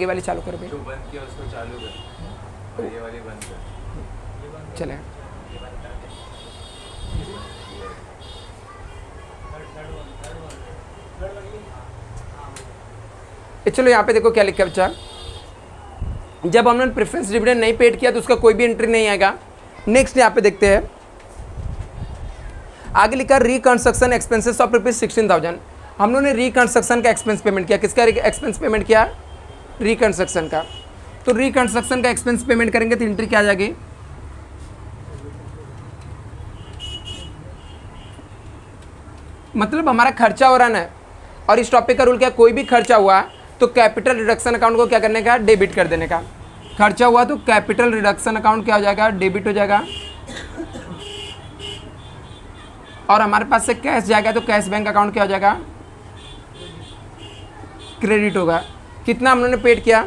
वाले चालू कर, भाई बंद किया उसको चालू कर, ये वाली बंद कर, चले। चलो यहाँ पे देखो क्या लिखा है बच्चा, जब हमने प्रेफरेंस डिविडेंड नहीं पेड किया तो उसका कोई भी एंट्री नहीं आएगा। नेक्स्ट यहाँ पे देखते हैं, आगे लिखा रिकंस्ट्रक्शन एक्सपेंसेस ऑफ ₹16,000। हम लोगों ने रिकंस्ट्रक्शन का एक्सपेंस पेमेंट किया, किसका एक्सपेंस पेमेंट किया, रिकंस्ट्रक्शन का। तो रिकंस्ट्रक्शन का एक्सपेंस पेमेंट करेंगे तो एंट्री क्या आ जाएगी, मतलब हमारा खर्चा हो रहा है ना। और इस टॉपिक का रूल क्या, कोई भी खर्चा हुआ तो कैपिटल रिडक्शन अकाउंट को क्या करने का, डेबिट कर देने का। खर्चा हुआ तो कैपिटल रिडक्शन अकाउंट क्या हो जाएगा, डेबिट हो जाएगा। और हमारे पास से कैश जाएगा तो कैश बैंक अकाउंट क्या हो जाएगा, क्रेडिट होगा। कितना हम लोगों ने पेड किया,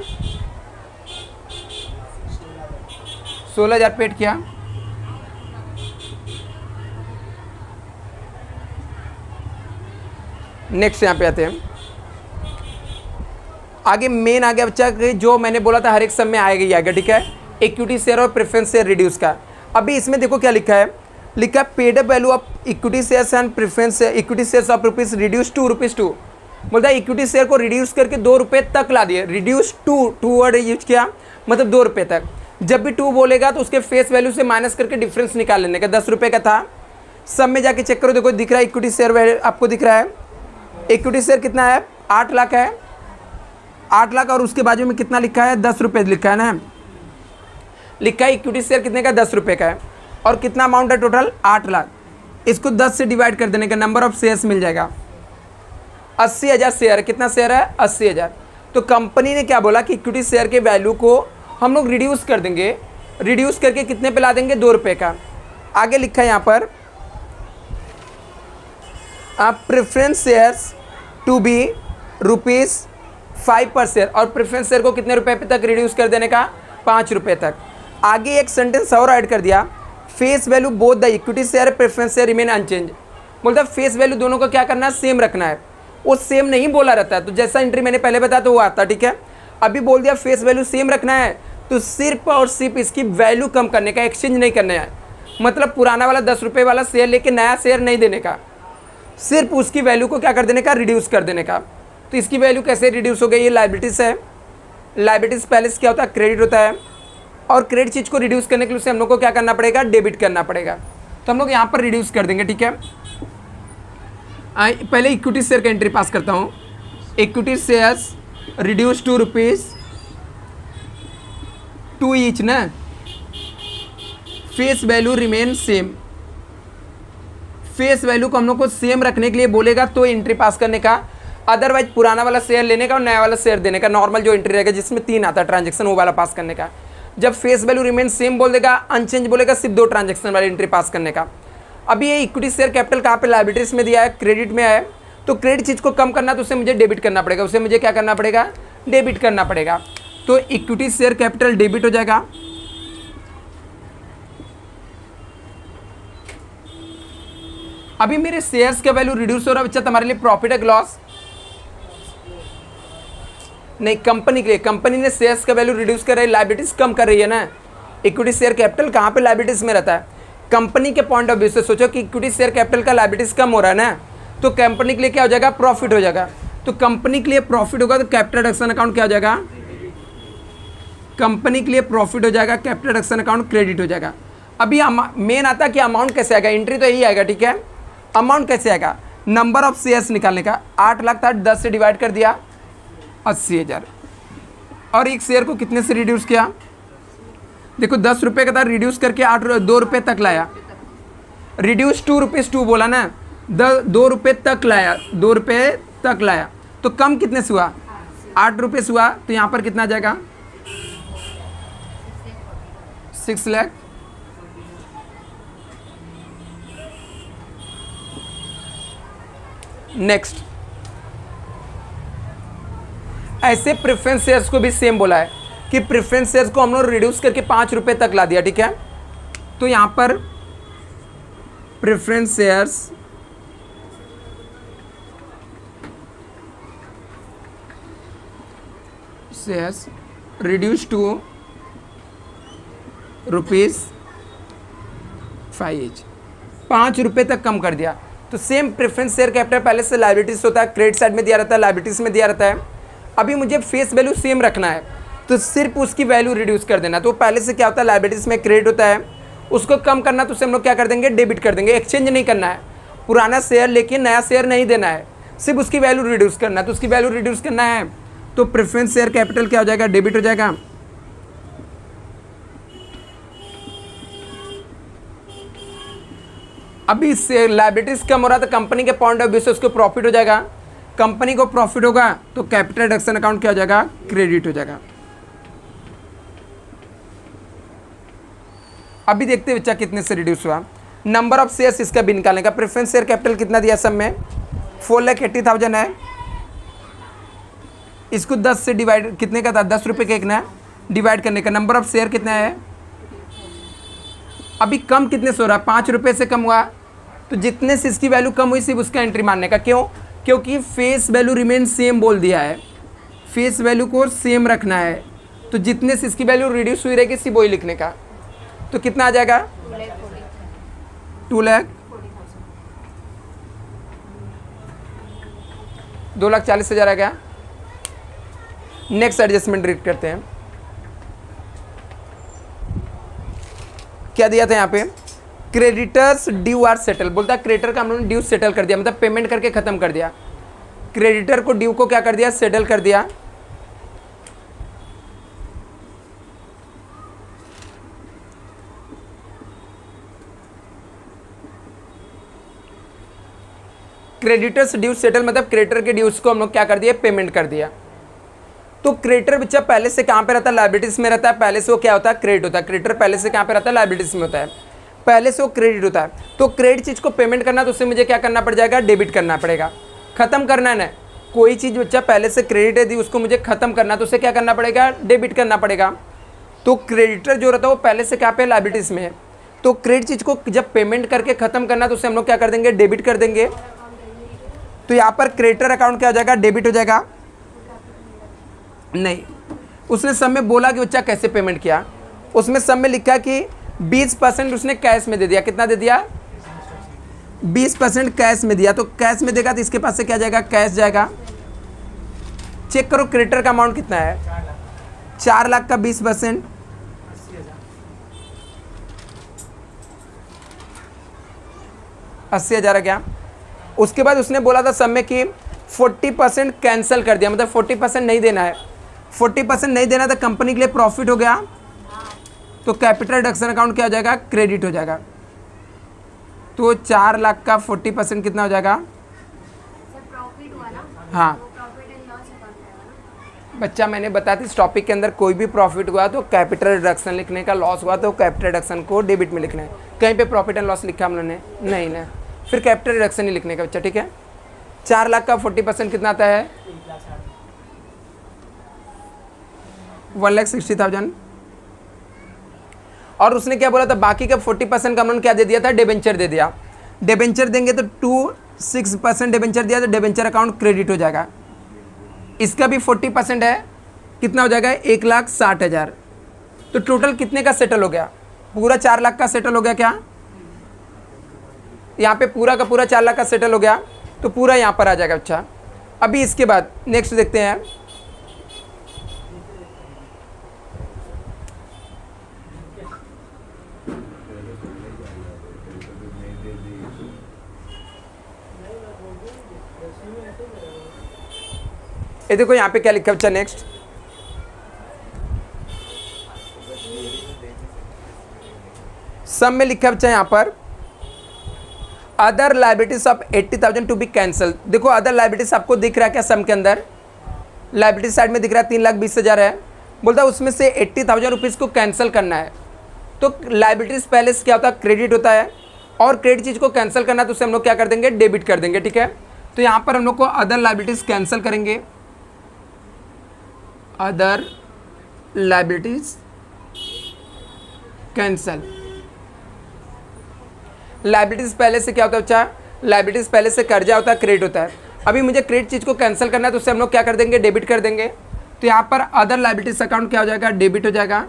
16,000 पेड किया। नेक्स्ट यहाँ पे आते हैं, आगे मेन आ गया बच्चा कि जो मैंने बोला था हर एक सब में आएगा ही आएगा, ठीक है। इक्विटी शेयर और प्रेफरेंस शेयर रिड्यूस का। अभी इसमें देखो क्या लिखा है, लिखा है paid up value of equity shares and preference equity shares of rupees reduce to ₹2। बोलता है इक्विटी शेयर को रिड्यूस करके ₹2 तक ला दिए, रिड्यूस टू वर्ड यूज किया, मतलब ₹2 तक। जब भी 2 बोलेगा तो उसके फेस वैल्यू से माइनस करके डिफरेंस निकाल लेने का। ₹10 का था, सब में जाके चेक करो, देखो दिख रहा है इक्विटी शेयर आपको दिख रहा है। इक्विटी शेयर कितना है, 8 लाख है, 8 लाख। और उसके बाजू में कितना लिखा है, ₹10 लिखा है ना, लिखा है इक्विटी शेयर कितने का, ₹10 का है। और कितना अमाउंट है टोटल, 8 लाख। इसको 10 से डिवाइड कर देने का, नंबर ऑफ शेयर्स मिल जाएगा। 80,000 शेयर, कितना शेयर है, 80,000। तो कंपनी ने क्या बोला कि इक्विटी शेयर के वैल्यू को हम लोग रिड्यूस कर देंगे, रिड्यूस करके कितने पे ला देंगे, ₹2 का। आगे लिखा है यहाँ पर प्रेफरेंस शेयर्स टू बी ₹5 पर शेयर, और प्रेफरेंस शेयर को कितने रुपए तक रिड्यूस कर देने का, ₹5 तक। आगे एक सेंटेंस और ऐड कर दिया, face value both the equity share preference share remain unchanged. बोलता फेस वैल्यू दोनों को क्या करना है, सेम रखना है। वो सेम नहीं बोला रहता है, तो जैसा एंट्री मैंने पहले बताया तो वो आता, ठीक है। अभी बोल दिया फेस वैल्यू सेम रखना है, तो सिर्फ और सिर्फ इसकी वैल्यू कम करने का, एक्सचेंज नहीं करना है। मतलब पुराना वाला ₹10 वाला शेयर लेके नया शेयर नहीं देने का, सिर्फ उसकी वैल्यू को क्या कर देने का, रिड्यूस कर देने का। तो इसकी वैल्यू कैसे रिड्यूस हो गई, ये लाइबिलिटीज़ है। लाइबिलिटीज़ पहले से क्या होता है, क्रेडिट होता है, और क्रेडिट चीज़ को रिड्यूस करने के लिए उसे हम लोग को क्या करना पड़ेगा, डेबिट करना पड़ेगा। तो हम लोग यहाँ पर रिड्यूस कर देंगे, ठीक है। पहले इक्विटी शेयर का एंट्री पास करता हूँ। Equity shares reduce to ₹2 each ना, face value remain same. Face value को हम लोग को सेम रखने के लिए बोलेगा तो एंट्री पास करने का, अदरवाइज पुराना वाला शेयर लेने का और नया वाला शेयर देने का, नॉर्मल जो एंट्री रहेगा जिसमें 3 आता है ट्रांजेक्शन, वो वाला पास करने का। जब फेस वैल्यू रिमेन सेम बोल देगा, अनचेंज बोलेगा, सिर्फ 2 ट्रांजेक्शन वाली एंट्री पास करने का। अभी ये इक्विटी शेयर कैपिटल कहाँ पे, लायबिलिटीज में दिया है, क्रेडिट में है। तो क्रेडिट चीज़ को कम करना तो उसे मुझे डेबिट करना पड़ेगा, उसे मुझे क्या करना पड़ेगा, डेबिट करना पड़ेगा। तो इक्विटी शेयर कैपिटल डेबिट हो जाएगा। अभी मेरे शेयर्स का वैल्यू रिड्यूस हो रहा है बच्चा, तुम्हारे लिए प्रॉफिट है लॉस नहीं, कंपनी के लिए। कंपनी ने शेयर्स का वैल्यू रिड्यूस कर रही है, लायबिलिटीज कम कर रही है ना। इक्विटी शेयर कैपिटल कहाँ पे लायबिलिटीज में रहता है, कंपनी के पॉइंट ऑफ व्यू से सोचो कि इक्विटी शेयर कैपिटल का लायबिलिटीज कम हो रहा है ना, तो कंपनी के लिए क्या हो जाएगा, प्रॉफिट हो जाएगा। तो कंपनी के लिए प्रॉफिट होगा तो कैपिटल रिडक्शन अकाउंट क्या हो जाएगा, कंपनी के लिए प्रॉफिट हो जाएगा, कैपिटल रिडक्शन अकाउंट क्रेडिट हो जाएगा। अभी मेन आता है कि अमाउंट कैसे आएगा, एंट्री तो यही आएगा, ठीक है। अमाउंट कैसे आएगा, नंबर ऑफ शेयर्स निकालने का, 8 लाख था, 10 से डिवाइड कर दिया, 80,000। और एक शेयर को कितने से रिड्यूस किया, देखो ₹10 का था, रिड्यूस करके ₹2 तक लाया। रिड्यूस ₹2 बोला ना, ₹2 तक लाया, ₹2 तक लाया। तो कम कितने से हुआ, ₹8 से हुआ। तो यहाँ पर कितना आ जाएगा, 6 लाख। नेक्स्ट, ऐसे प्रेफरेंस शेयर्स को भी सेम बोला है कि प्रेफरेंस शेयर्स को हम लोग रिड्यूस करके ₹5 तक ला दिया, ठीक है। तो यहाँ पर preference shares reduce to ₹5 each, ₹5 तक कम कर दिया। तो सेम प्रेफरेंस शेयर कैपिटल पहले से लायबिलिटीज होता है, क्रेडिट साइड में दिया रहता है, लायबिलिटीज में दिया रहता है। अभी मुझे फेस वैल्यू सेम रखना है, तो सिर्फ उसकी वैल्यू रिड्यूस कर देना। तो पहले से क्या होता है, लायबिलिटीज में क्रेडिट होता है, उसको कम करना तो उसे हम लोग क्या कर देंगे, डेबिट कर देंगे। एक्सचेंज नहीं करना है, पुराना शेयर लेके नया शेयर नहीं देना है, सिर्फ उसकी वैल्यू रिड्यूस करना है। तो उसकी वैल्यू रिड्यूस करना है तो प्रेफरेंस शेयर कैपिटल क्या हो जाएगा, डेबिट हो जाएगा। अभी से लायबिलिटीज कम हो रहा था, कंपनी के पॉइंट ऑफ व्यू से उसको प्रॉफिट हो जाएगा। कंपनी को प्रॉफिट होगा तो कैपिटल रिडक्शन अकाउंट क्या हो जाएगा, क्रेडिट हो जाएगा। अभी देखते हैं बच्चा कितने से रिड्यूस हुआ। नंबर ऑफ शेयर्स इसका भी निकालने का। प्रेफरेंस शेयर कैपिटल कितना दिया सब में, 4,80,000 है। इसको 10 से डिवाइड, कितने का था, ₹10 का एक ना, डिवाइड करने का। नंबर ऑफ शेयर कितना है, अभी कम कितने से हो रहा है, ₹5 से कम हुआ। तो जितने से इसकी वैल्यू कम हुई सिर्फ उसका एंट्री मानने का। क्यों, क्योंकि फेस वैल्यू रिमेन सेम बोल दिया है, फेस वैल्यू को सेम रखना है। तो जितने से इसकी वैल्यू रिड्यूस हुई रहेगी सिर्फ वही लिखने का। तो कितना आ जाएगा, 2,40,000 आ गया। नेक्स्ट एडजस्टमेंट रीड करते हैं। क्या दिया था यहाँ पे, क्रेडिटर्स ड्यू आर सेटल। बोलता है क्रेडिटर का हम लोगने ड्यू सेटल कर दिया, मतलब पेमेंट करके खत्म कर दिया। क्रेडिटर को ड्यू को क्या कर दिया, सेटल कर दिया। क्रेडिटर्स ड्यू सेटल मतलब क्रेडिटर के ड्यूज को हम लोग क्या कर दिया, पेमेंट कर दिया। तो क्रेडिटर बच्चा पहले से कहाँ पे रहता है, लायबिलिटीज में रहता है। पहले से वो क्या होता है, क्रेडिट होता है। क्रेडिटर पहले से कहाँ पे रहता है, लायबिलिटीज में होता है। पहले से वो क्रेडिट होता है। तो क्रेडिट चीज़ को पेमेंट करना तो उससे मुझे क्या करना पड़ जाएगा, डेबिट करना पड़ेगा। ख़त्म करना है ना, कोई चीज़ बच्चा पहले से क्रेडिट है दी, उसको मुझे ख़त्म करना तो उसे क्या करना पड़ेगा, डेबिट करना पड़ेगा। तो क्रेडिटर जो रहता है वो पहले से क्या पे, लायबिलिटीज़ में है। तो क्रेडिट चीज़ को जब पेमेंट करके ख़त्म करना तो उसे हम लोग क्या कर देंगे, डेबिट कर देंगे। तो यहाँ पर क्रेडिटर अकाउंट क्या हो जाएगा, डेबिट हो जाएगा। नहीं, उसने सब में बोला कि बच्चा कैसे पेमेंट किया, उसमें सब में लिखा कि 20% उसने कैश में दे दिया। कितना दे दिया, 20% कैश में दिया। तो कैश में देगा तो इसके पास से क्या जाएगा, कैश जाएगा। चेक करो क्रेडिटर का अमाउंट कितना है, 4 लाख का 20% 80,000 है क्या। उसके बाद उसने बोला था सब में कि 40% कैंसिल कर दिया, मतलब 40% नहीं देना है। 40% नहीं देना तो कंपनी के लिए प्रॉफिट हो गया, तो कैपिटल रिडक्शन अकाउंट क्या हो जाएगा, क्रेडिट हो जाएगा। तो 4 लाख का 40% कितना हो जाएगा, प्रॉफिट हुआ ना, हाँ प्रॉफिट एंड लॉस अकाउंट है ना। बच्चा मैंने बताया था इस टॉपिक के अंदर कोई भी प्रॉफिट हुआ तो कैपिटल रिडक्शन लिखने का, लॉस हुआ तो कैपिटल रिडक्शन को डेबिट में लिखना है। कहीं पे प्रॉफिट एंड लॉस लिखा हम लोगों ने नहीं ना, फिर कैपिटल रिडक्शन ही लिखने का बच्चा, ठीक है। 4 लाख का 40% कितना आता है, 1,60,000। और उसने क्या बोला था, बाकी का 40% का हमने क्या दे दिया था, डिबेंचर दे दिया। डिबेंचर देंगे तो 26% डिबेंचर दिया तो डिबेंचर अकाउंट क्रेडिट हो जाएगा। इसका भी 40% है, कितना हो जाएगा, 1,60,000। तो टोटल कितने का सेटल हो गया, पूरा 4 लाख का सेटल हो गया क्या, यहाँ पे पूरा का पूरा 4 लाख का सेटल हो गया, तो पूरा यहाँ पर आ जाएगा। अच्छा अभी इसके बाद नेक्स्ट देखते हैं, ये देखो यहाँ पे क्या लिखा बच्चा, नेक्स्ट सब में लिखा बच्चा यहाँ पर other liabilities of 80,000 to be cancel. देखो अदर लाइबिलिटीज आपको दिख रहा है क्या, सम के अंदर लाइबिलिटी साइड में दिख रहा है 3,20,000 है, बोलता है उसमें से 80,000 रुपीज़ को कैंसिल करना है। तो लाइबिलिटीज पहले से क्या होता है, क्रेडिट होता है, और क्रेडिट चीज़ को कैंसिल करना है तो उसे हम लोग क्या कर देंगे, डेबिट कर देंगे, ठीक है। तो यहाँ पर हम लोग को अदर लाइबिलिटीज कैंसिल करेंगे, अदर लाइबिलिटीज कैंसल। लाइबिलिटीज पहले से क्या होता है बच्चा, लाइबिलिटीज पहले से कर्जा होता है, क्रेडिट होता है। अभी मुझे क्रेडिट चीज़ को कैंसिल करना है तो उससे हम लोग क्या कर देंगे, डेबिट कर देंगे। तो यहाँ पर अदर लाइबिलिटीज अकाउंट क्या हो जाएगा, डेबिट हो जाएगा।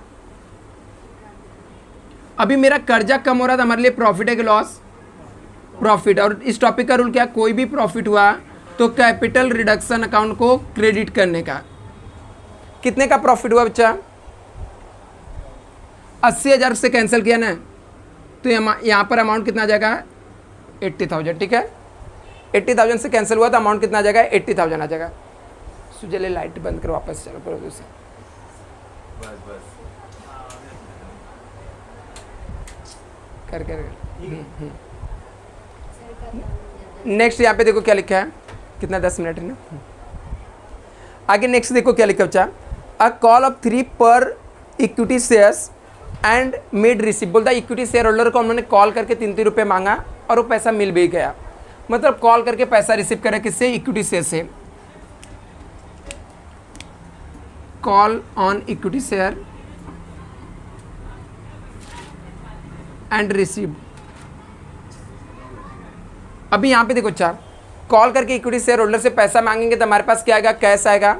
अभी मेरा कर्जा कम हो रहा था, हमारे लिए प्रॉफिट है कि लॉस, प्रॉफिट। और इस टॉपिक का रूल क्या, कोई भी प्रॉफिट हुआ तो कैपिटल रिडक्शन अकाउंट को क्रेडिट करने का। कितने का प्रॉफिट हुआ बच्चा, 80,000 से कैंसिल किया ना, तो यहाँ पर अमाउंट कितना आ जाएगा, 80,000, ठीक है। 80,000 से कैंसिल हुआ तो अमाउंट कितना आ जाएगा, 80,000 आ जाएगा। सुजले लाइट बंद करो, वापस चलो करो दूसरा, बस बस कर नेक्स्ट यहाँ पे देखो क्या लिखा है, कितना 10 मिनट है ना। आगे नेक्स्ट देखो क्या लिखा बच्चा, अ कॉल ऑफ 3 पर equity shares and made receive. बोलता है इक्विटी शेयर होल्डर को उन्होंने कॉल करके 3-3 रुपये मांगा और वो पैसा मिल भी गया, मतलब कॉल करके पैसा रिसीव करा किससे, इक्विटी शेयर से। Call on equity share and receive. अभी यहाँ पे देखो अच्छा, कॉल करके इक्विटी शेयर होल्डर से पैसा मांगेंगे तो हमारे पास क्या आएगा, कैश आएगा।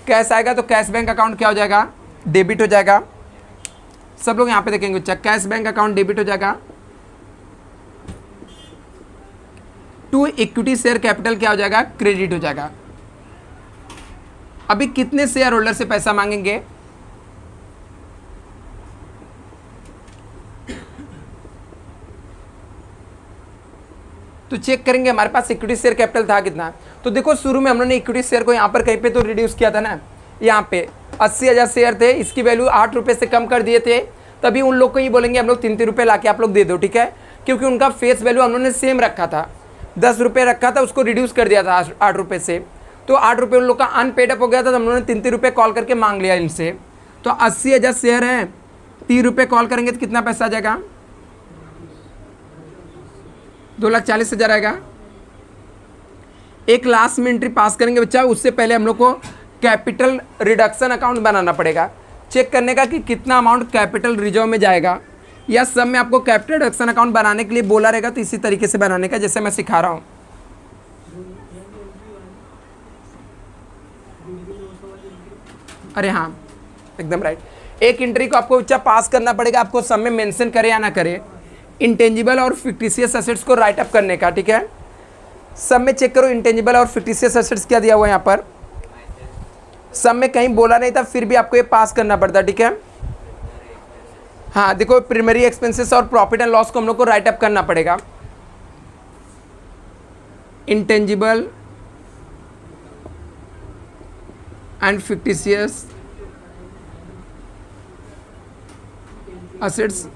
कैश आएगा तो कैश बैंक अकाउंट क्या हो जाएगा, डेबिट हो जाएगा। सब लोग यहाँ पे देखेंगे अच्छा, कैश बैंक अकाउंट डेबिट हो जाएगा। टू इक्विटी शेयर कैपिटल क्या हो जाएगा, क्रेडिट हो जाएगा। अभी कितने शेयर होल्डर से पैसा मांगेंगे, तो चेक करेंगे हमारे पास इक्विटी शेयर कैपिटल था कितना। तो देखो शुरू में हम लोगों ने इक्विटी शेयर को यहाँ पर कहीं पे तो रिड्यूस किया था ना, यहाँ पे 80,000 शेयर थे, इसकी वैल्यू 8 रुपये से कम कर दिए थे। तभी उन लोग को ही बोलेंगे हम लोग 3-3 रुपये ला के आप लोग दे दो, ठीक है, क्योंकि उनका फेस वैल्यू हम लोगों ने सेम रखा था, 10 रुपये रखा था, उसको रिड्यूस कर दिया था 8 रुपये से। तो 8 रुपये उन लोग का अनपेड अप हो गया था, तो हम लोगों ने 3-3 रुपये कॉल करके मांग लिया इनसे। तो 80,000 शेयर हैं, 3 रुपये कॉल करेंगे तो कितना पैसा आ जाएगा, 2,40,000 आएगा। एक लास्ट में एंट्री पास करेंगे बच्चा, उससे पहले हम लोग को कैपिटल रिडक्शन अकाउंट बनाना पड़ेगा, चेक करने का कि कितना अमाउंट कैपिटल रिजर्व में जाएगा, या सब में आपको कैपिटल रिडक्शन अकाउंट बनाने के लिए बोला रहेगा, तो इसी तरीके से बनाने का जैसे मैं सिखा रहा हूँ। अरे हाँ, एकदम राइट। एक एंट्री को आपको बच्चा पास करना पड़ेगा, आपको सब में मेंशन करे या ना करे, इंटेंजिबल और फिक्टिशियस एसेट्स को राइट अप करने का, ठीक है। सब में चेक करो इंटेंजिबल और फिक्टिशियस एसेट्स क्या दिया हुआ है यहाँ पर, सब में कहीं बोला नहीं था, फिर भी आपको ये पास करना पड़ता, ठीक है। हाँ देखो, प्राइमरी एक्सपेंसेस और प्रॉफिट एंड लॉस को हम लोग को राइट अप करना पड़ेगा। Intangible and fictitious assets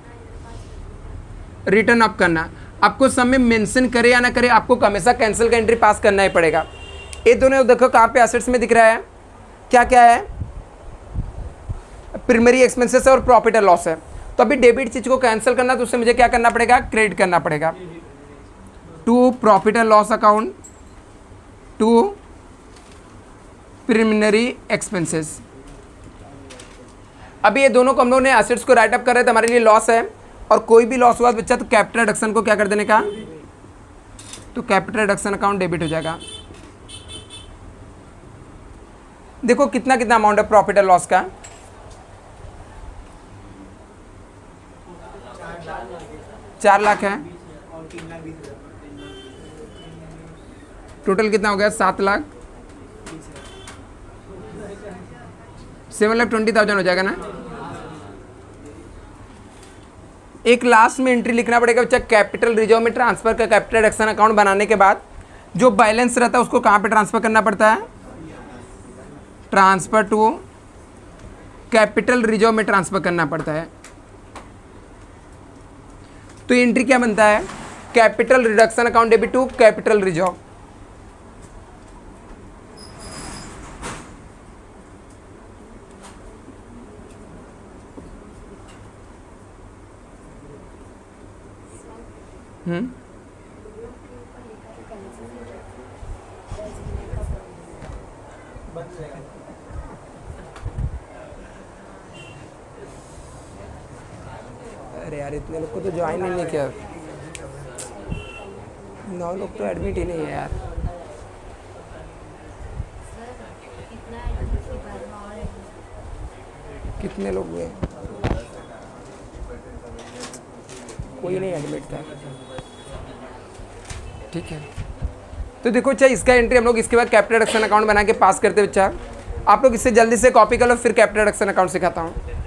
return up करना, आपको सब में मेंशन करे या ना करे, आपको हमेशा कैंसिल का एंट्री पास करना ही पड़ेगा। ये दोनों देखो कहाँ पे एसेट्स में दिख रहा है, क्या क्या है, प्राइमरी एक्सपेंसेस और प्रॉफिट एंड लॉस है। तो अभी डेबिट चीज को कैंसिल करना, तो उससे मुझे क्या करना पड़ेगा, क्रेडिट करना पड़ेगा to profit and loss account to preliminary expenses. अभी ये दोनों को हम लोग ने एसेट्स को राइट अप कर रहे थे, हमारे लिए लॉस है, और कोई भी लॉस हुआ बच्चा तो कैपिटल रिडक्शन को क्या कर देने का, तो कैपिटल रिडक्शन अकाउंट डेबिट हो जाएगा। देखो कितना कितना अमाउंट है प्रॉफिट एंड लॉस का, 4 लाख है, टोटल कितना हो गया 7 लाख, 7,20,000 हो जाएगा ना। एक लास्ट में एंट्री लिखना पड़ेगा बच्चा, कैपिटल रिजर्व में ट्रांसफर का कैपिटल रिडक्शन अकाउंट बनाने के बाद जो बैलेंस रहता है उसको कहाँ पे ट्रांसफर करना पड़ता है, ट्रांसफर टू कैपिटल रिजर्व में ट्रांसफर करना पड़ता है। तो एंट्री क्या बनता है, capital reduction account debit to capital reserve. अरे यार इतने लोग को तो ज्वाइन ही नहीं किया, 9 लोग तो एडमिट ही नहीं है यार। कितने लोग हुए, कोई नहीं एडमिट था, ठीक है। तो देखो अच्छा, इसका एंट्री हम लोग इसके बाद कैपिटल रिडक्शन अकाउंट बना के पास करते बच्चा। आप लोग इससे जल्दी से कॉपी कर लो, फिर कैपिटल रिडक्शन अकाउंट सिखाता हूँ।